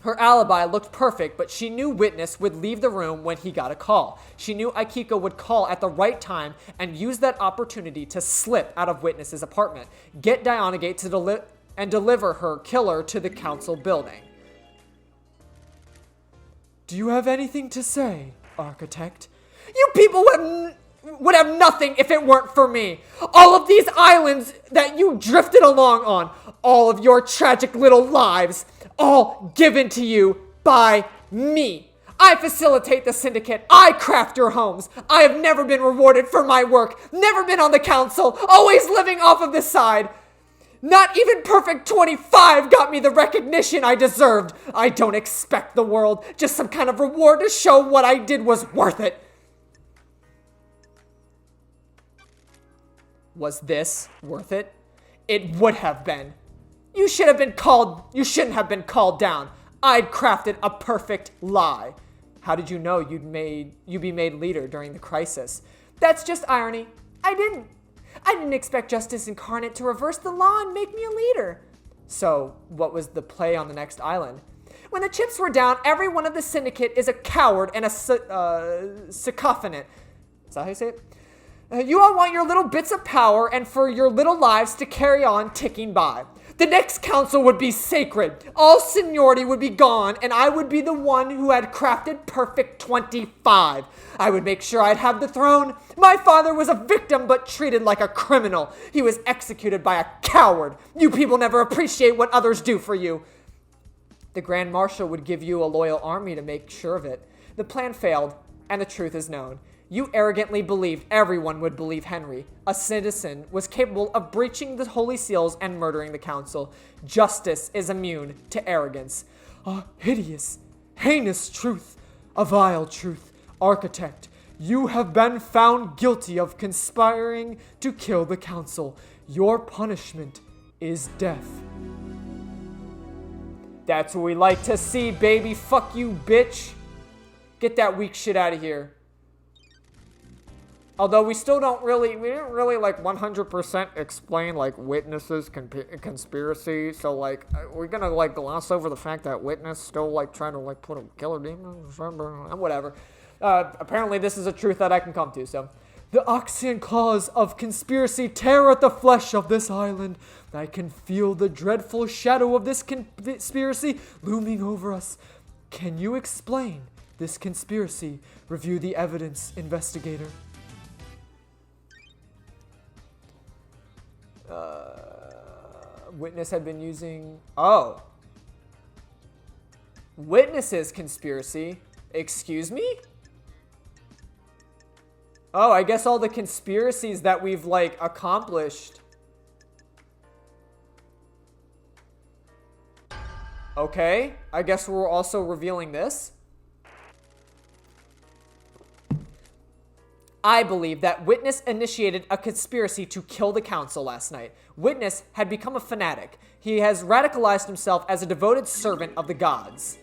Her alibi looked perfect, but she knew Witness would leave the room when he got a call. She knew Aikiko would call at the right time and use that opportunity to slip out of Witness's apartment, get Dionagate to deliver her killer to the council building.
Do you have anything to say, Architect?
You people would have nothing if it weren't for me. All of these islands that you drifted along on, all of your tragic little lives, all given to you by me. I facilitate the syndicate. I craft your homes. I have never been rewarded for my work, never been on the council, always living off of the side. Not even Perfect 25 got me the recognition I deserved. I don't expect the world, just some kind of reward to show what I did was worth it. Was this worth it? It would have been. You shouldn't have been called down. I'd crafted a perfect lie. How did you know you'd be made leader during the crisis? That's just irony. I didn't expect Justice Incarnate to reverse the law and make me a leader. So, what was the play on the next island? When the chips were down, every one of the syndicate is a coward and a sycophant. Is that how you say it? You all want your little bits of power and for your little lives to carry on ticking by. The next council would be sacred. All seniority would be gone, and I would be the one who had crafted Perfect 25. I would make sure I'd have the throne. My father was a victim, but treated like a criminal. He was executed by a coward. You people never appreciate what others do for you. The Grand Marshal would give you a loyal army to make sure of it. The plan failed, and the truth is known. You arrogantly believed everyone would believe Henry, a citizen, was capable of breaching the holy seals and murdering the council. Justice is immune to arrogance.
A hideous, heinous truth, a vile truth. Architect, you have been found guilty of conspiring to kill the council. Your punishment is death.
That's what we like to see, baby. Fuck you, bitch. Get that weak shit out of here. Although we didn't really like 100% explain like Witness's conspiracy. So like, we're gonna like gloss over the fact that Witness still like trying to like put a killer demon or something, whatever. Apparently this is a truth that I can come to. So
The Oxian claws of conspiracy tear at the flesh of this island. I can feel the dreadful shadow of this conspiracy looming over us. Can you explain this conspiracy? Review the evidence, investigator.
Witness had been using... Oh. Witnesses conspiracy? Excuse me? Oh, I guess all the conspiracies that we've, like, accomplished. Okay, I guess we're also revealing this. I believe that Witness initiated a conspiracy to kill the council last night. Witness had become a fanatic. He has radicalized himself as a devoted servant of the gods.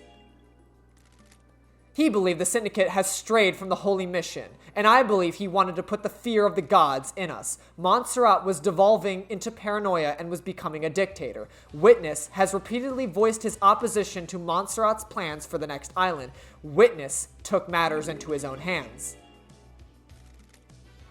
He believed the syndicate has strayed from the holy mission, and I believe he wanted to put the fear of the gods in us. Montserrat was devolving into paranoia and was becoming a dictator. Witness has repeatedly voiced his opposition to Montserrat's plans for the next island. Witness took matters into his own hands.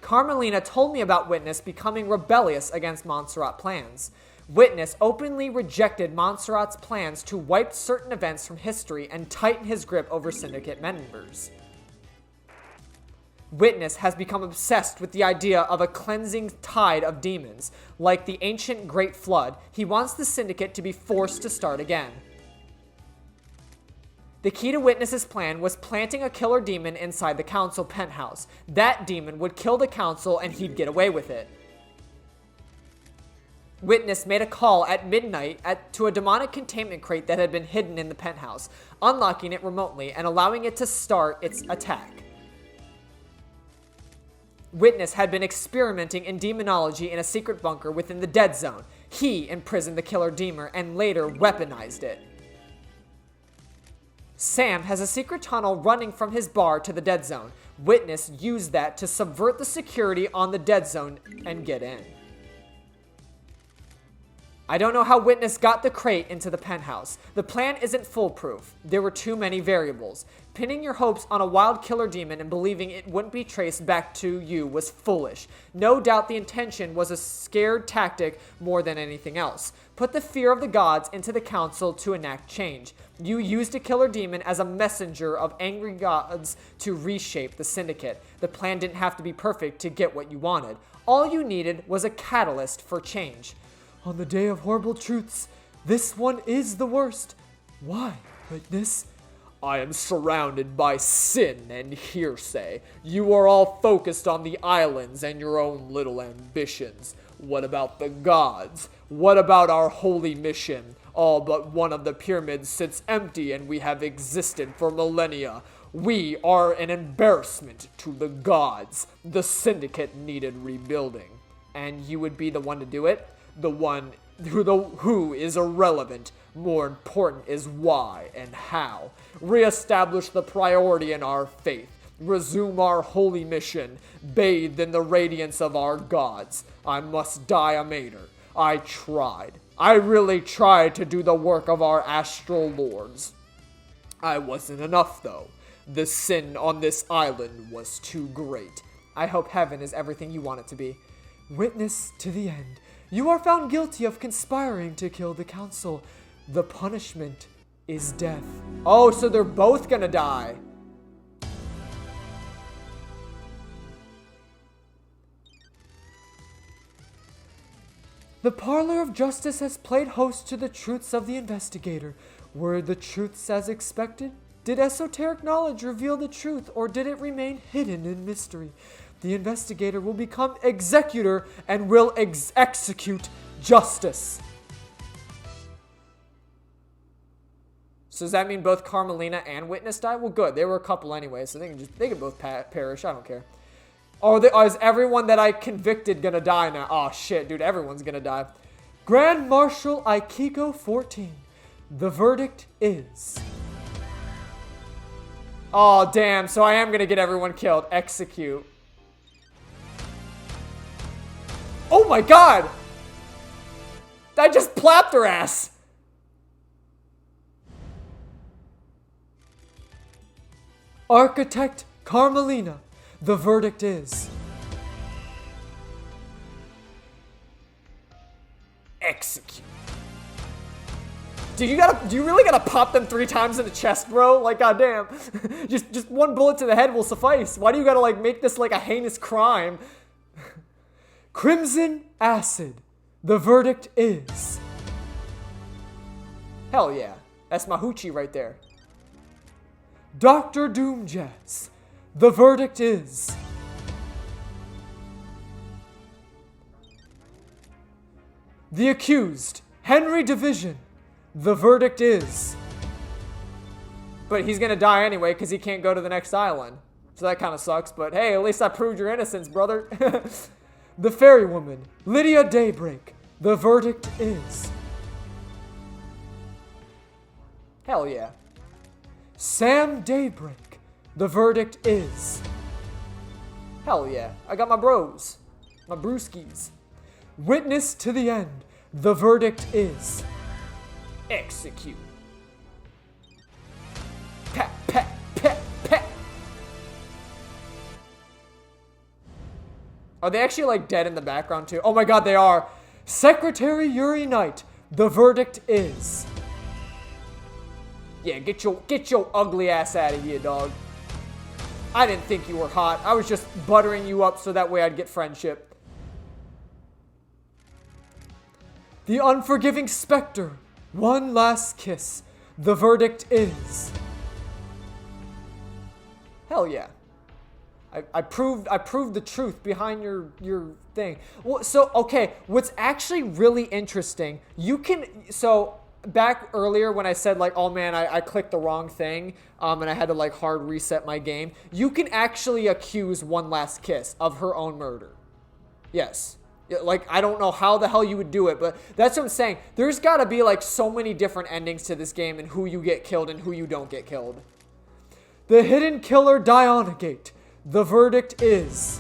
Carmelina told me about Witness becoming rebellious against Montserrat plans. Witness openly rejected Montserrat's plans to wipe certain events from history and tighten his grip over syndicate members. Witness has become obsessed with the idea of a cleansing tide of demons. Like the ancient Great Flood, he wants the syndicate to be forced to start again. The key to Witness's plan was planting a killer demon inside the council penthouse. That demon would kill the council and he'd get away with it. Witness made a call at midnight to a demonic containment crate that had been hidden in the penthouse, unlocking it remotely and allowing it to start its attack. Witness had been experimenting in demonology in a secret bunker within the Dead Zone. He imprisoned the killer demon and later weaponized it. Sam has a secret tunnel running from his bar to the Dead Zone. Witness used that to subvert the security on the Dead Zone and get in. I don't know how Witness got the crate into the penthouse. The plan isn't foolproof. There were too many variables. Pinning your hopes on a wild killer demon and believing it wouldn't be traced back to you was foolish. No doubt the intention was a scared tactic more than anything else. Put the fear of the gods into the council to enact change. You used a killer demon as a messenger of angry gods to reshape the syndicate. The plan didn't have to be perfect to get what you wanted. All you needed was a catalyst for change.
On the day of horrible truths, this one is the worst. Why, Witness?
I am surrounded by sin and hearsay. You are all focused on the islands and your own little ambitions. What about the gods? What about our holy mission? All but one of the pyramids sits empty and we have existed for millennia. We are an embarrassment to the gods. The syndicate needed rebuilding. And you would be the one to do it? The one who is irrelevant. More important is why and how. Reestablish the priority in our faith. Resume our holy mission, bathed in the radiance of our gods. I must die a martyr. I tried. I really tried to do the work of our astral lords. I wasn't enough, though. The sin on this island was too great. I hope heaven is everything you want it to be.
Witness to the end. You are found guilty of conspiring to kill the council. The punishment is death.
Oh, so they're both gonna die.
The parlor of justice has played host to the truths of the investigator. Were the truths as expected? Did esoteric knowledge reveal the truth, or did it remain hidden in mystery? The investigator will become executor and will execute justice.
So does that mean both Carmelina and Witness die? Well, good. They were a couple anyway, so they can both perish. I don't care. Is everyone that I convicted gonna die now? Oh shit, dude, everyone's gonna die.
Grand Marshal Aikiko 14. The verdict is...
Oh damn, so I am gonna get everyone killed. Execute. Oh my god! I just plapped her ass!
Architect Carmelina, the verdict is... Execute. Dude, do you really gotta pop them 3 times in the chest, bro? Like, goddamn. just one bullet to the head will suffice. Why do you gotta, like, make this, like, a heinous crime? Crimson Acid. The verdict is... Hell yeah. That's my hoochie right there. Dr. Doomjazz. The verdict is... The accused, Henry Division. The verdict is... But he's gonna die anyway because he can't go to the next island. So that kind of sucks, but hey, at least I proved your innocence, brother. The Fairy Woman, Lydia Daybreak. The verdict is... Hell yeah. Sam Daybreak. The verdict is... Hell yeah. I got my bros. My brewskis. Witness to the end. The verdict is... Execute. Pat, pat, pat, pat. Are they actually like dead in the background too? Oh my god, they are. Secretary Yuri Knight. The verdict is... Yeah, get your ugly ass out of here, dog. I didn't think you were hot. I was just buttering you up so that way I'd get friendship. The Unforgiving Spectre. One last kiss. The verdict is... Hell yeah. I proved the truth behind your thing. Well, so, okay, what's actually really interesting, you can... So, back earlier when I said, like, oh man, I clicked the wrong thing, and I had to, like, hard reset my game, you can actually accuse One Last Kiss of her own murder. Yes. Like, I don't know how the hell you would do it, but that's what I'm saying. There's got to be, like, so many different endings to this game and who you get killed and who you don't get killed. The Hidden Killer Dionagate. The verdict is...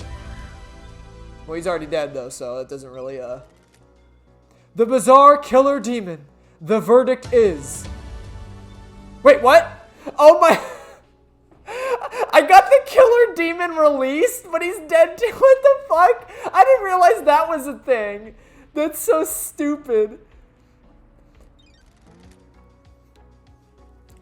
Well, he's already dead, though, so it doesn't really, The Bizarre Killer Demon. The verdict is... Wait, what? Oh my... I got the Killer Demon released, but he's dead too. What the fuck? I didn't realize that was a thing. That's so stupid.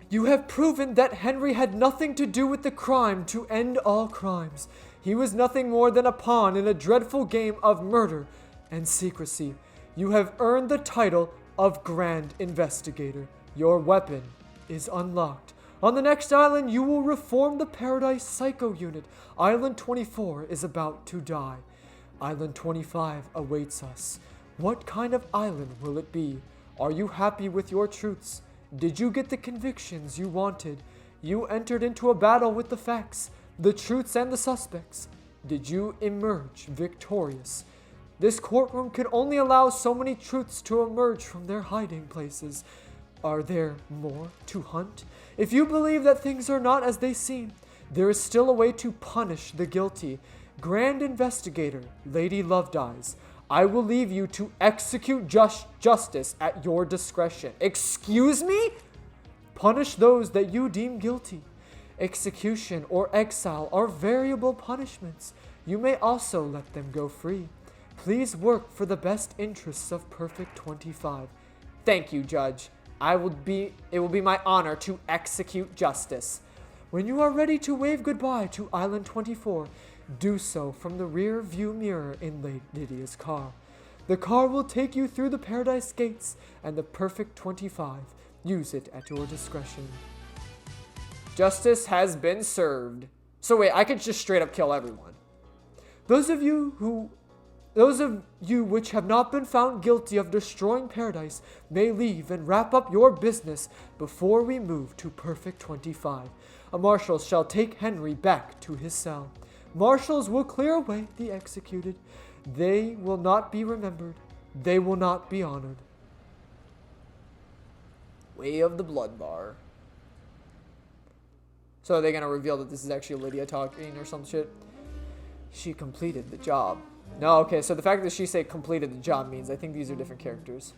You have proven that Henry had nothing to do with the crime to end all crimes. He was nothing more than a pawn in a dreadful game of murder and secrecy. You have earned the title of Grand Investigator. Your weapon is unlocked. On the next island, you will reform the Paradise Psycho Unit. Island 24 is about to die. Island 25 awaits us. What kind of island will it be? Are you happy with your truths? Did you get the convictions you wanted? You entered into a battle with the facts, the truths, and the suspects. Did you emerge victorious? This courtroom could only allow so many truths to emerge from their hiding places. Are there more to hunt? If you believe that things are not as they seem, there is still a way to punish the guilty. Grand Investigator, Lady Lovedeyes, I will leave you to execute justice at your discretion. Excuse me? Punish those that you deem guilty. Execution or exile are variable punishments. You may also let them go free. Please work for the best interests of Perfect 25. Thank you, Judge. It will be my honor to execute justice. When you are ready to wave goodbye to Island 24, do so from the rear view mirror in Lydia's car. The car will take you through the Paradise Gates and the Perfect 25. Use it at your discretion. Justice has been served. So wait, I could just straight up kill everyone. Those of you which have not been found guilty of destroying Paradise may leave and wrap up your business before we move to Perfect 25. A marshal shall take Henry back to his cell. Marshals will clear away the executed. They will not be remembered. They will not be honored. Way of the Blood Bar. So are they going to reveal that this is actually Lydia talking or some shit? She completed the job. No, okay, so the fact that she said completed the job means I think these are different characters.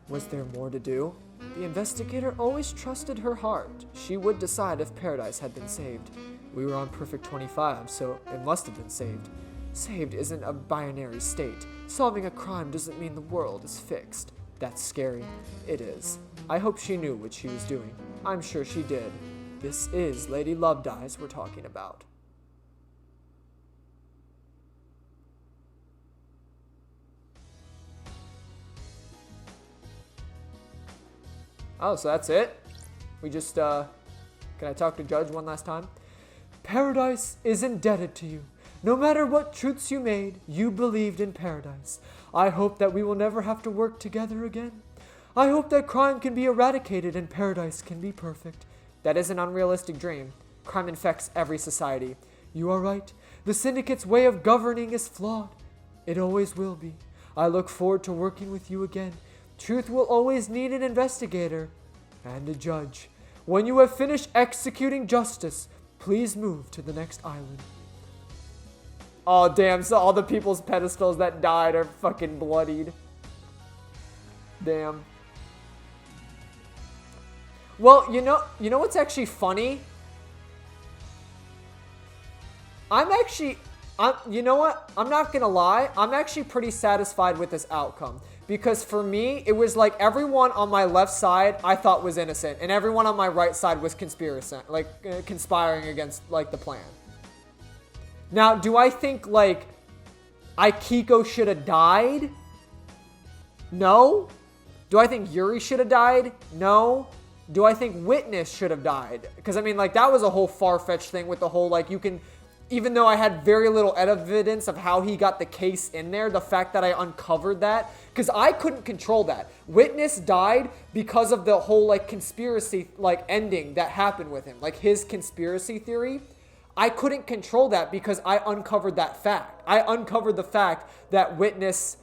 Was there more to do? The investigator always trusted her heart. She would decide if Paradise had been saved. We were on Perfect 25, so it must have been saved. Saved isn't a binary state. Solving a crime doesn't mean the world is fixed.
That's scary. It is. I hope she knew what she was doing. I'm sure she did. This is Lady Lovedyes we're talking about. Oh, so that's it? We just, can I talk to Judge one last time? Paradise is indebted to you. No matter what truths you made, you believed in paradise. I hope that we will never have to work together again. I hope that crime can be eradicated and paradise can be perfect. That is an unrealistic dream. Crime infects every society. You are right. The syndicate's way of governing is flawed. It always will be. I look forward to working with you again. Truth will always need an investigator and a judge. When you have finished executing justice, please move to the next island. Oh, damn. So all the people's pedestals that died are fucking bloodied. Damn. Well, you know what's actually funny? you know what? I'm not gonna lie. I'm actually pretty satisfied with this outcome. Because for me, it was like everyone on my left side I thought was innocent. And everyone on my right side was conspiring against, like, the plan. Now, do I think, like, Aikiko should have died? No. Do I think Yuri should have died? No. Do I think Witness should have died? Because, I mean, like, that was a whole far-fetched thing with the whole, like, you can... Even though I had very little evidence of how he got the case in there, the fact that I uncovered that, because I couldn't control that. Witness died because of the whole, like, conspiracy, like, ending that happened with him. Like, his conspiracy theory. I couldn't control that because I uncovered that fact. I uncovered the fact that Witness,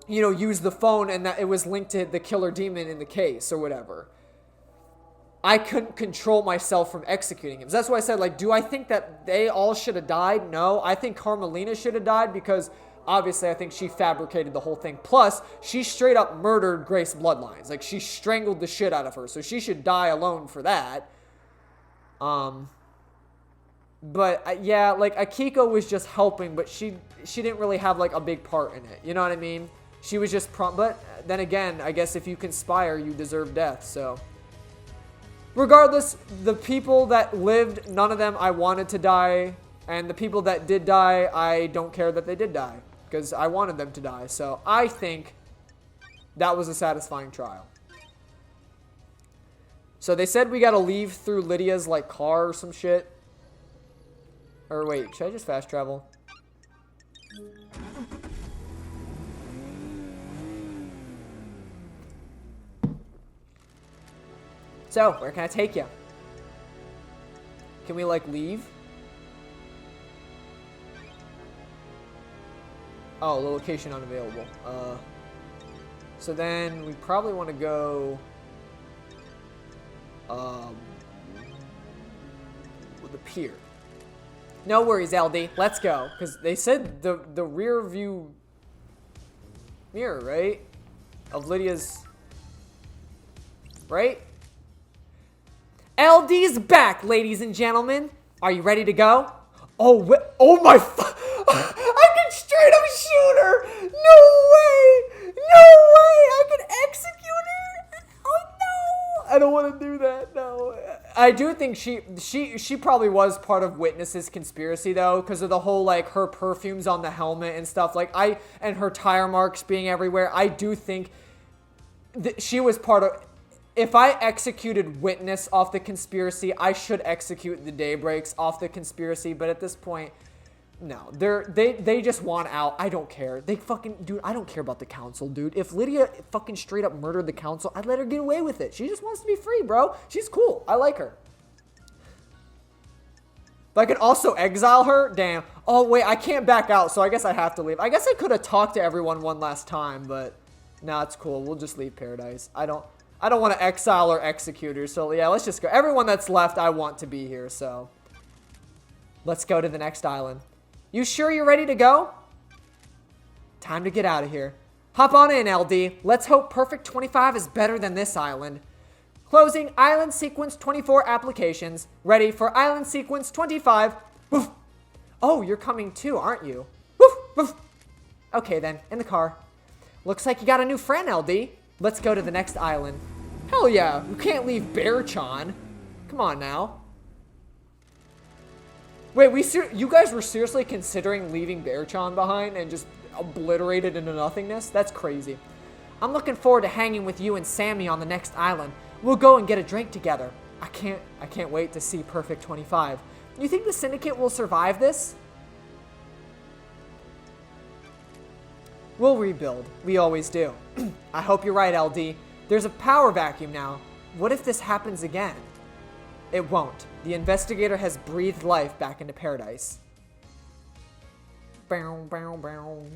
used the phone and that it was linked to the killer demon in the case or whatever. I couldn't control myself from executing him. So that's why I said, like, do I think that they all should have died? No. I think Carmelina should have died because, obviously, I think she fabricated the whole thing. Plus, she straight up murdered Grace Bloodlines. Like, she strangled the shit out of her. So she should die alone for that. But, yeah, like, Akiko was just helping, but she didn't really have, like, a big part in it. You know what I mean? She was just but then again, I guess if you conspire, you deserve death, so... Regardless, the people that lived, none of them I wanted to die. And the people that did die, I don't care that they did die. Because I wanted them to die. So I think that was a satisfying trial. So they said we gotta leave through Lydia's, like, car or some shit. Or wait, should I just fast travel? So, where can I take you? Can we, like, leave? Oh, the location unavailable. So then we probably want to go... with the pier. No worries, LD. Let's go. Because they said the rear view mirror, right? Of Lydia's... Right? LD's back, ladies and gentlemen. Are you ready to go? Oh, oh my... I can straight up shoot her. No way. No way. I can execute her. Oh, no. I don't want to do that. No. I do think she probably was part of Witness's conspiracy, though, because of the whole, like, her perfumes on the helmet and stuff. Like, and her tire marks being everywhere. I do think she was part of... If I executed Witness off the conspiracy, I should execute the Daybreaks off the conspiracy. But at this point, no. They just want out. I don't care. They fucking... Dude, I don't care about the council, dude. If Lydia fucking straight up murdered the council, I'd let her get away with it. She just wants to be free, bro. She's cool. I like her. But I could also exile her? Damn. Oh, wait. I can't back out, so I guess I have to leave. I guess I could have talked to everyone one last time, but... Nah, it's cool. We'll just leave Paradise. I don't want to exile or execute her, so yeah, let's just go. Everyone that's left, I want to be here, so. Let's go to the next island. You sure you're ready to go? Time to get out of here. Hop on in, LD. Let's hope Perfect 25 is better than this island. Closing Island Sequence 24 applications. Ready for Island Sequence 25. Woof. Oh, you're coming too, aren't you? Woof, woof. Okay then, in the car.
Looks like you got a new friend, LD. Let's go to the next island. Hell yeah, you can't leave Bear-chan. Come on now. Wait, you guys were seriously considering leaving Bear-chan behind and just obliterated into nothingness? That's crazy. I'm looking forward to hanging with you and Sammy on the next island. We'll go and get a drink together. I can't wait to see Perfect 25. You think the Syndicate will survive this? We'll rebuild. We always do. I hope you're right, LD. There's a power vacuum now. What if this happens again? It won't. The investigator has breathed life back into paradise. Bow, bow, bow.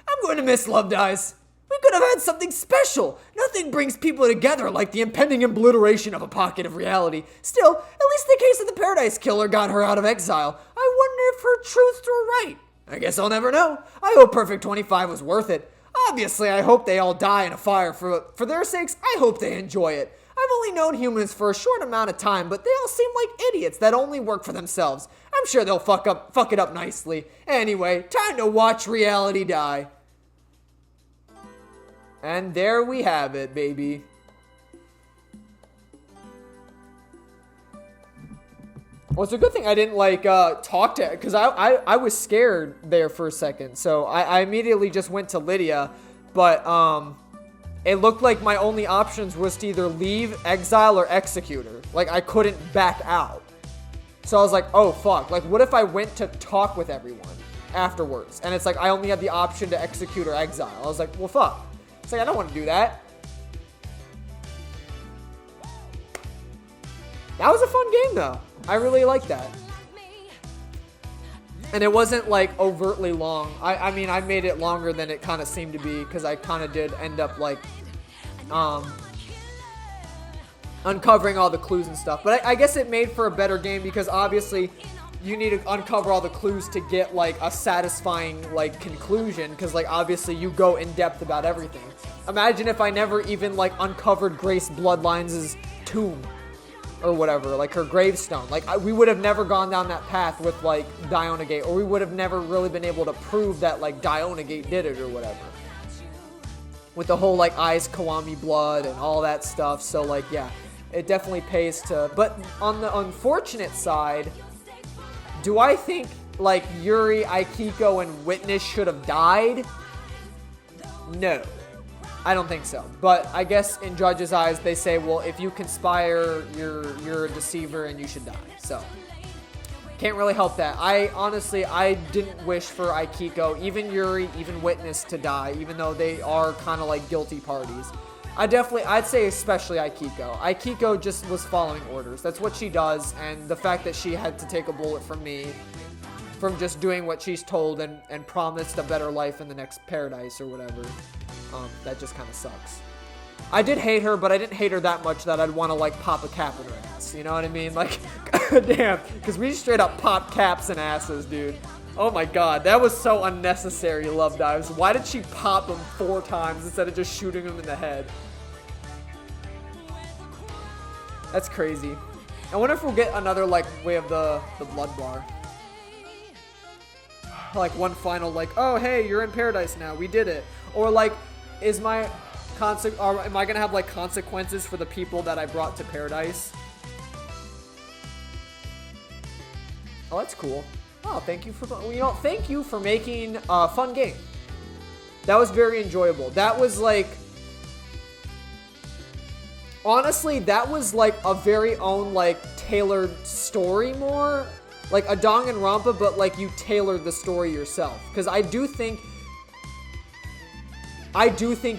I'm going to miss Love Dies. We could have had something special. Nothing brings people together like the impending obliteration of a pocket of reality. Still, at least the case of the Paradise Killer got her out of exile. I wonder if her truths were right. I guess I'll never know. I hope Perfect 25 was worth it. Obviously, I hope they all die in a fire. For their sakes, I hope they enjoy it. I've only known humans for a short amount of time, but they all seem like idiots that only work for themselves. I'm sure they'll fuck it up nicely. Anyway, time to watch reality die. And there we have it, baby. Well, it's a good thing I didn't, talk to... Because I was scared there for a second. So I immediately just went to Lydia. But, it looked like my only options was to either leave, exile, or execute her. Like, I couldn't back out. So I was like, oh, fuck. Like, what if I went to talk with everyone afterwards? And it's like, I only had the option to execute or exile. I was like, well, fuck. It's like, I don't want to do that. That was a fun game, though. I really liked that. And it wasn't, like, overtly long. I mean, I made it longer than it kind of seemed to be, because I kind of did end up, like, uncovering all the clues and stuff. But I guess it made for a better game, because obviously you need to uncover all the clues to get, like, a satisfying, like, conclusion, because, like, obviously you go in depth about everything. Imagine if I never even, like, uncovered Grace Bloodlines' tomb. Or whatever, like her gravestone. Like, we would have never gone down that path with, like, Diona Gate. Or we would have never really been able to prove that, like, Diona Gate did it or whatever. With the whole, like, Eyes Kiwami blood and all that stuff. So, like, yeah, it definitely pays to... But on the unfortunate side, do I think, like, Yuri, Aikiko, and Witness should have died? No. I don't think so. But I guess in Judge's eyes, they say, well, if you conspire, you're a deceiver and you should die. So, can't really help that. I didn't wish for Aikiko, even Yuri, even Witness to die, even though they are kind of like guilty parties. I'd say especially Aikiko. Aikiko just was following orders. That's what she does, and the fact that she had to take a bullet from me from just doing what she's told and promised a better life in the next paradise or whatever. That just kind of sucks. I did hate her, but I didn't hate her that much that I'd want to, like, pop a cap in her ass. You know what I mean? Like, damn. Because we straight up pop caps and asses, dude. Oh my god. That was so unnecessary, Love Dives. Why did she pop them 4 times instead of just shooting them in the head? That's crazy. I wonder if we'll get another, like, way of the blood bar. Like, one final, like, oh, hey, you're in paradise now. We did it. Or, like, am I gonna have, like, consequences for the people that I brought to paradise? Oh, that's cool. Oh, thank you for making a fun game. That was very enjoyable. That was, like, honestly, that was, like, a very own, like, tailored story more. Like a Danganronpa, but, like, you tailored the story yourself. Because I do think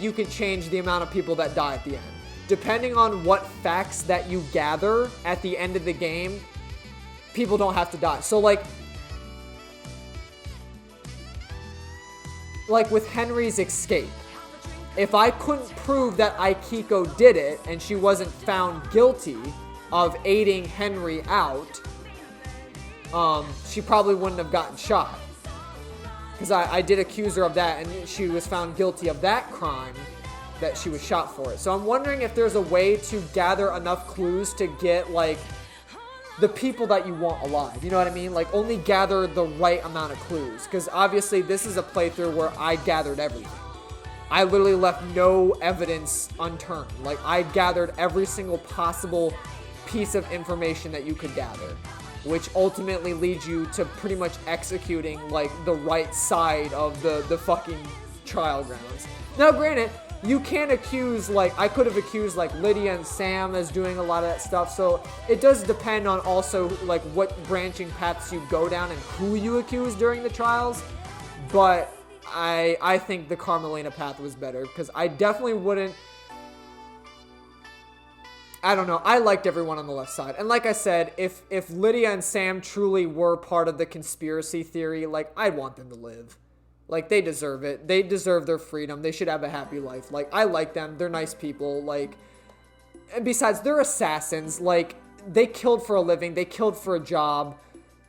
you can change the amount of people that die at the end. Depending on what facts that you gather at the end of the game, people don't have to die. So, like with Henry's escape, if I couldn't prove that Aikiko did it and she wasn't found guilty of aiding Henry out, she probably wouldn't have gotten shot. Because I did accuse her of that, and she was found guilty of that crime, that she was shot for it. So I'm wondering if there's a way to gather enough clues to get, like,
the people that you want alive. You know what I mean? Like, only gather the right amount of clues. Because obviously this is a playthrough where I gathered everything. I literally left no evidence unturned. Like, I gathered every single possible piece of information that you could gather, which ultimately leads you to pretty much executing, like, the right side of the fucking trial grounds. Now, granted, you can accuse, like, I could have accused, like, Lydia and Sam as doing a lot of that stuff, so it does depend on also, like, what branching paths you go down and who you accuse during the trials, but I think the Carmelina path was better, because I definitely wouldn't, I don't know, I liked everyone on the left side, and like I said, if Lydia and Sam truly were part of the conspiracy theory, like, I'd want them to live. Like, they deserve it. They deserve their freedom. They should have a happy life. Like, I like them. They're nice people. Like, and besides, they're assassins. Like, they killed for a living. They killed for a job.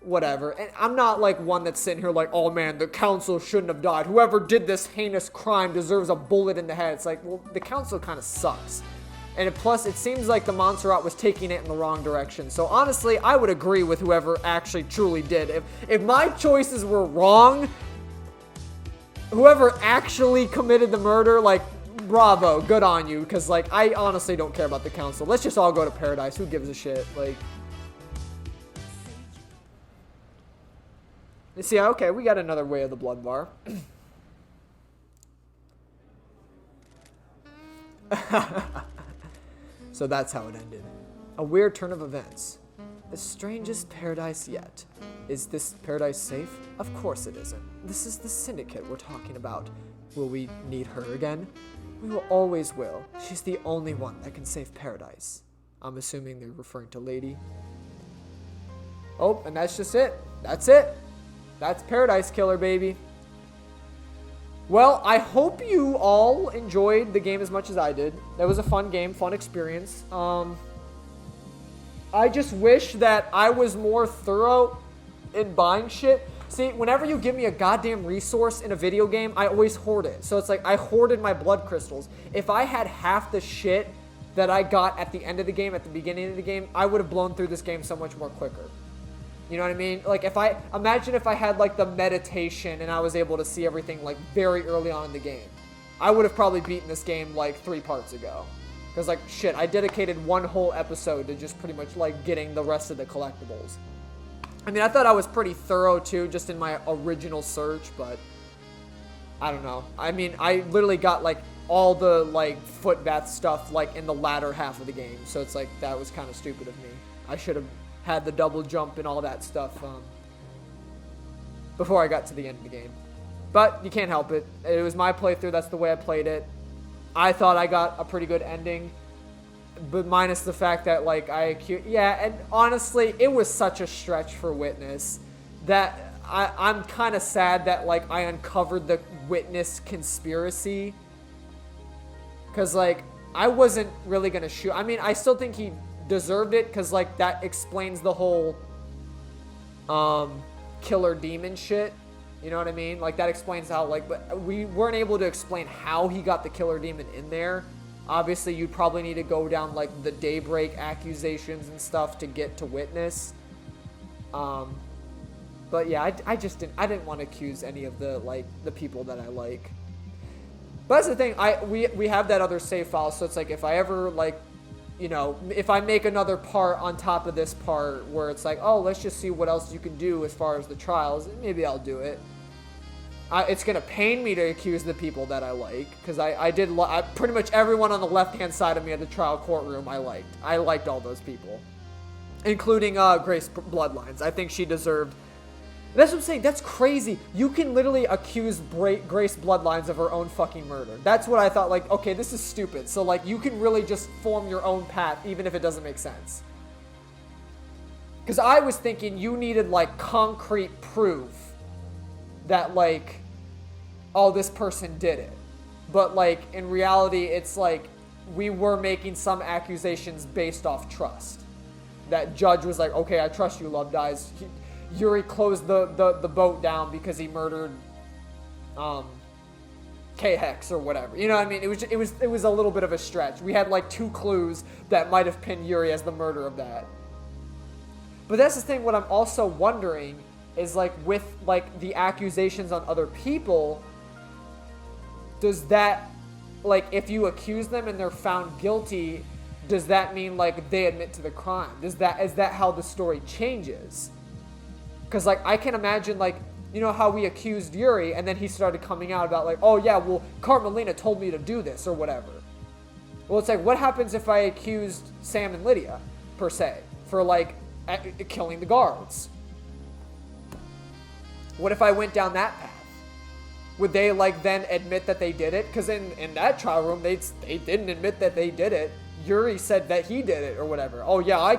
Whatever. And I'm not, like, one that's sitting here like, oh, man, the council shouldn't have died. Whoever did this heinous crime deserves a bullet in the head. It's like, well, the council kind of sucks. And plus, it seems like the Montserrat was taking it in the wrong direction. So, honestly, I would agree with whoever actually truly did. If my choices were wrong, whoever actually committed the murder, like, bravo, good on you, because, like, I honestly don't care about the council. Let's just all go to paradise. Who gives a shit? Like, you see, okay, we got another Way of the Blood bar. So that's how it ended. A weird turn of events. The strangest paradise yet. Is this paradise safe? Of course it isn't. This is the syndicate we're talking about. Will we need her again? We will always will. She's the only one that can save paradise. I'm assuming they're referring to Lady. Oh, and that's just it. That's it. That's Paradise Killer, baby. Well, I hope you all enjoyed the game as much as I did. That was a fun game, fun experience. I just wish that I was more thorough in buying shit. See, whenever you give me a goddamn resource in a video game, I always hoard it. So it's like I hoarded my blood crystals. If I had half the shit that I got at the end of the game, at the beginning of the game, I would have blown through this game so much more quicker. You know what I mean? Like, imagine if I had, like, the meditation and I was able to see everything, like, very early on in the game. I would have probably beaten this game, like, 3 parts ago. Because, like, shit, I dedicated one whole episode to just pretty much, like, getting the rest of the collectibles. I mean, I thought I was pretty thorough, too, just in my original search, but I don't know. I mean, I literally got, like, all the, like, foot bath stuff, like, in the latter half of the game. So it's like, that was kind of stupid of me. I should have had the double jump and all that stuff before I got to the end of the game. But you can't help it. It was my playthrough. That's the way I played it. I thought I got a pretty good ending, but minus the fact that, like, yeah, and honestly, it was such a stretch for Witness that I'm kind of sad that, like, I uncovered the Witness conspiracy, because, like, I wasn't really gonna shoot. I mean, I still think he deserved it, because, like, that explains the whole killer demon shit. You know what I mean? Like, that explains how, like, but we weren't able to explain how he got the killer demon in there. Obviously, you'd probably need to go down, like, the Daybreak accusations and stuff to get to Witness. But yeah, I didn't want to accuse any of the, like, the people that I like. But that's the thing, we have that other save file, so it's like, if I ever, like, you know, if I make another part on top of this part where it's like, oh, let's just see what else you can do as far as the trials, maybe I'll do it. It's going to pain me to accuse the people that I like, because I pretty much everyone on the left-hand side of me at the trial courtroom I liked. I liked all those people, including Grace Bloodlines. I think she deserved. That's what I'm saying. That's crazy. You can literally accuse Grace Bloodlines of her own fucking murder. That's what I thought, like, okay, this is stupid. So, like, you can really just form your own path, even if it doesn't make sense. Because I was thinking you needed, like, concrete proof that, like, oh, this person did it. But, like, in reality, it's like we were making some accusations based off trust. That judge was like, okay, I trust you, Love Dies. Yuri closed the boat down because he murdered K-Hex or whatever. You know what I mean? It was a little bit of a stretch. We had like 2 clues that might have pinned Yuri as the murderer of that.
But that's the thing, what I'm also wondering is, like, with, like, the accusations on other people, does that, like, if you accuse them and they're found guilty, does that mean, like, they admit to the crime? Is that how the story changes? Because, like, I can imagine, like, you know how we accused Yuri and then he started coming out about, like, oh yeah, well, Carmelina told me to do this or whatever. Well, it's like, what happens if I accused Sam and Lydia, per se, for, like, killing the guards? What if I went down that path? Would they, like, then admit that they did it? Because in that trial room, they didn't admit that they did it. Yuri said that he did it or whatever. Oh yeah, I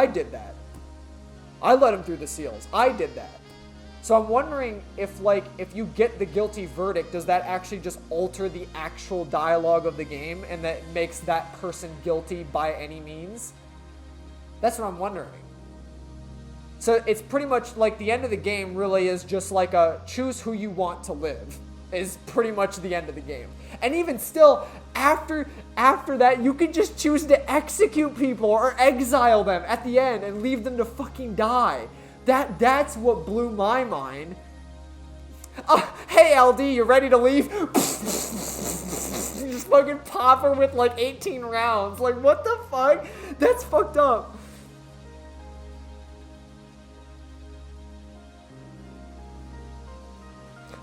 did that. I let him through the seals. I did that. So I'm wondering if, like, if you get the guilty verdict, does that actually just alter the actual dialogue of the game and that makes that person guilty by any means? That's what I'm wondering. So it's pretty much like the end of the game really is just like a choose who you want to live is pretty much the end of the game. And even still, after that, you can just choose to execute people or exile them at the end and leave them to fucking die. That's what blew my mind. Hey LD, you ready to leave? You just fucking pop her with like 18 rounds. Like, what the fuck? That's fucked up.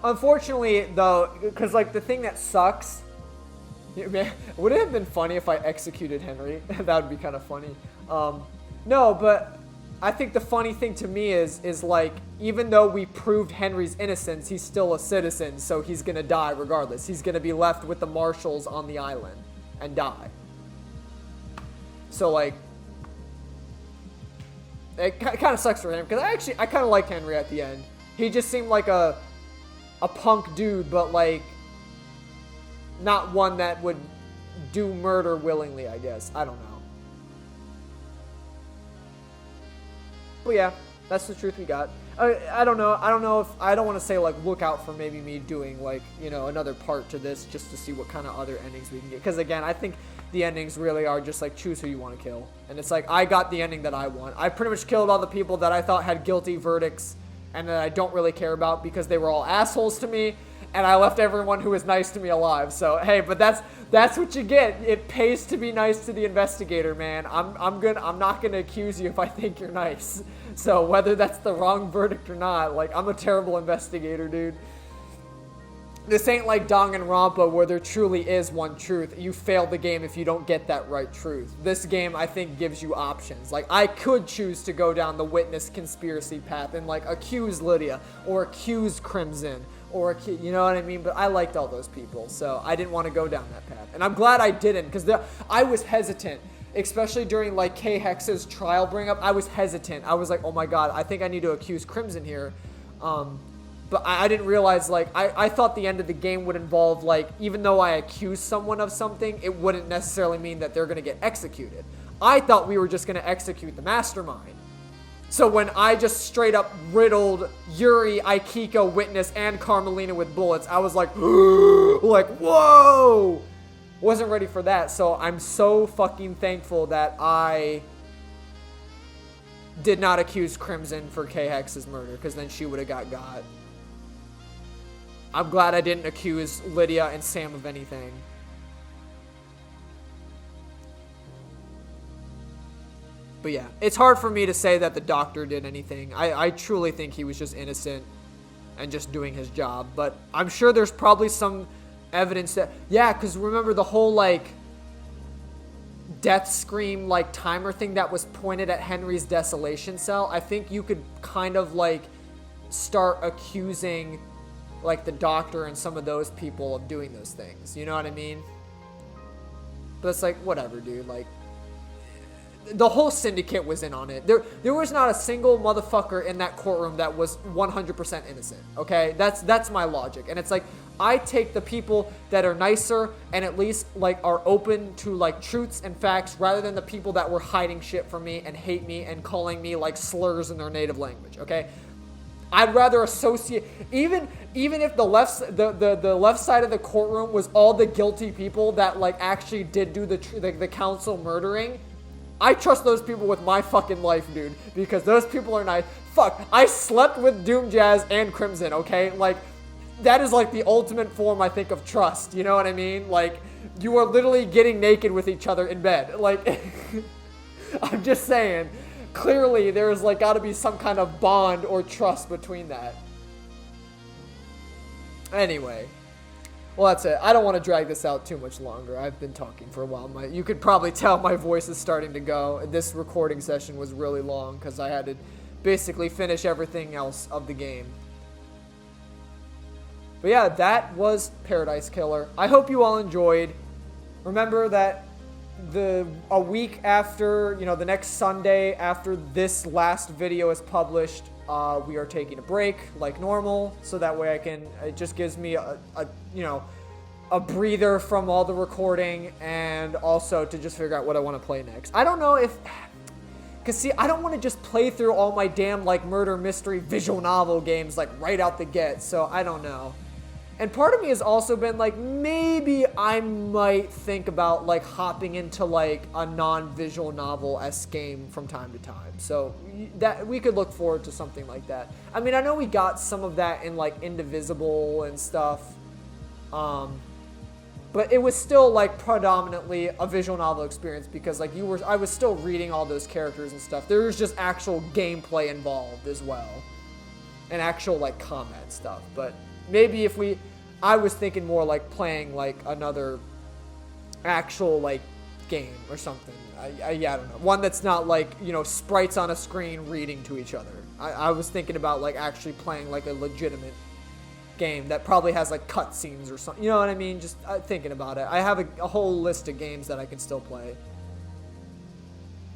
Unfortunately, though, because, like, the thing that sucks, would it have been funny if I executed Henry? That would be kind of funny. No, but I think the funny thing to me is, like, even though we proved Henry's innocence, he's still a citizen, so he's gonna die regardless. He's gonna be left with the marshals on the island and die. So, like, it kind of sucks for him, because I kind of liked Henry at the end. He just seemed like a punk dude, but, like, not one that would do murder willingly, I guess. I don't know. But yeah, that's the truth we got. I don't know. I don't want to say, like, look out for maybe me doing, like, you know, another part to this just to see what kind of other endings we can get. Because, again, I think the endings really are just, like, choose who you want to kill. And it's like, I got the ending that I want. I pretty much killed all the people that I thought had guilty verdicts and that I don't really care about because they were all assholes to me, and I left everyone who was nice to me alive. So, hey, but that's what you get. It pays to be nice to the investigator, man. I'm not gonna accuse you if I think you're nice. So whether that's the wrong verdict or not, like, I'm a terrible investigator, dude. This ain't like Danganronpa where there truly is one truth. You fail the game if you don't get that right truth. This game, I think, gives you options. Like, I could choose to go down the witness conspiracy path and, like, accuse Lydia or accuse Crimson or, you know what I mean? But I liked all those people, so I didn't want to go down that path. And I'm glad I didn't, because I was hesitant. Especially during, like, K-Hex's trial bring-up, I was hesitant. I was like, oh my god, I think I need to accuse Crimson here. But I didn't realize, like, I thought the end of the game would involve, like, even though I accuse someone of something, it wouldn't necessarily mean that they're going to get executed. I thought we were just going to execute the mastermind. So when I just straight up riddled Yuri, Aikiko, Witness, and Carmelina with bullets, I was like, like, whoa! Wasn't ready for that, so I'm so fucking thankful that I did not accuse Crimson for K-Hex's murder, because then she would have got. I'm glad I didn't accuse Lydia and Sam of anything. But yeah, it's hard for me to say that the doctor did anything. I truly think he was just innocent and just doing his job. But I'm sure there's probably some evidence that... Yeah, because remember the whole, like, death scream, like, timer thing that was pointed at Henry's desolation cell? I think you could kind of, like, start accusing, like, the doctor and some of those people of doing those things. You know what I mean? But it's like, whatever, dude. Like, the whole syndicate was in on it. There was not a single motherfucker in that courtroom that was 100% innocent, okay? That's my logic. And it's like, I take the people that are nicer and at least, like, are open to, like, truths and facts rather than the people that were hiding shit from me and hate me and calling me, like, slurs in their native language, okay? I'd rather associate, even if the left side of the courtroom was all the guilty people that, like, actually did do the council murdering, I trust those people with my fucking life, dude, because those people are nice. Fuck, I slept with Doom Jazz and Crimson, okay? Like, that is like the ultimate form, I think, of trust, you know what I mean? Like, you are literally getting naked with each other in bed. Like, I'm just saying, clearly there's like gotta be some kind of bond or trust between that. Anyway. Well, that's it. I don't want to drag this out too much longer. I've been talking for a while. You could probably tell my voice is starting to go. This recording session was really long because I had to basically finish everything else of the game. But yeah, that was Paradise Killer. I hope you all enjoyed. Remember that a week after, the next Sunday after this last video is published, we are taking a break like normal, so that way it just gives me a breather from all the recording, and also to just figure out what I want to play next. I don't know because see, I don't want to just play through all my damn like murder mystery visual novel games like right out the get, so I don't know. And part of me has also been like, maybe I might think about like hopping into like a non-visual novel-esque game from time to time. So that we could look forward to something like that. I mean, I know we got some of that in like Indivisible and stuff. But it was still like predominantly a visual novel experience because like I was still reading all those characters and stuff. There was just actual gameplay involved as well. And actual like combat stuff. But maybe I was thinking more like playing like another actual like game or something. I don't know. One that's not like, sprites on a screen reading to each other. I was thinking about like actually playing like a legitimate game that probably has like cutscenes or something. You know what I mean? Just thinking about it. I have a whole list of games that I can still play.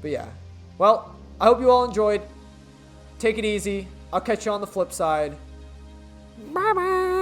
But yeah. Well, I hope you all enjoyed. Take it easy. I'll catch you on the flip side. Bye-bye.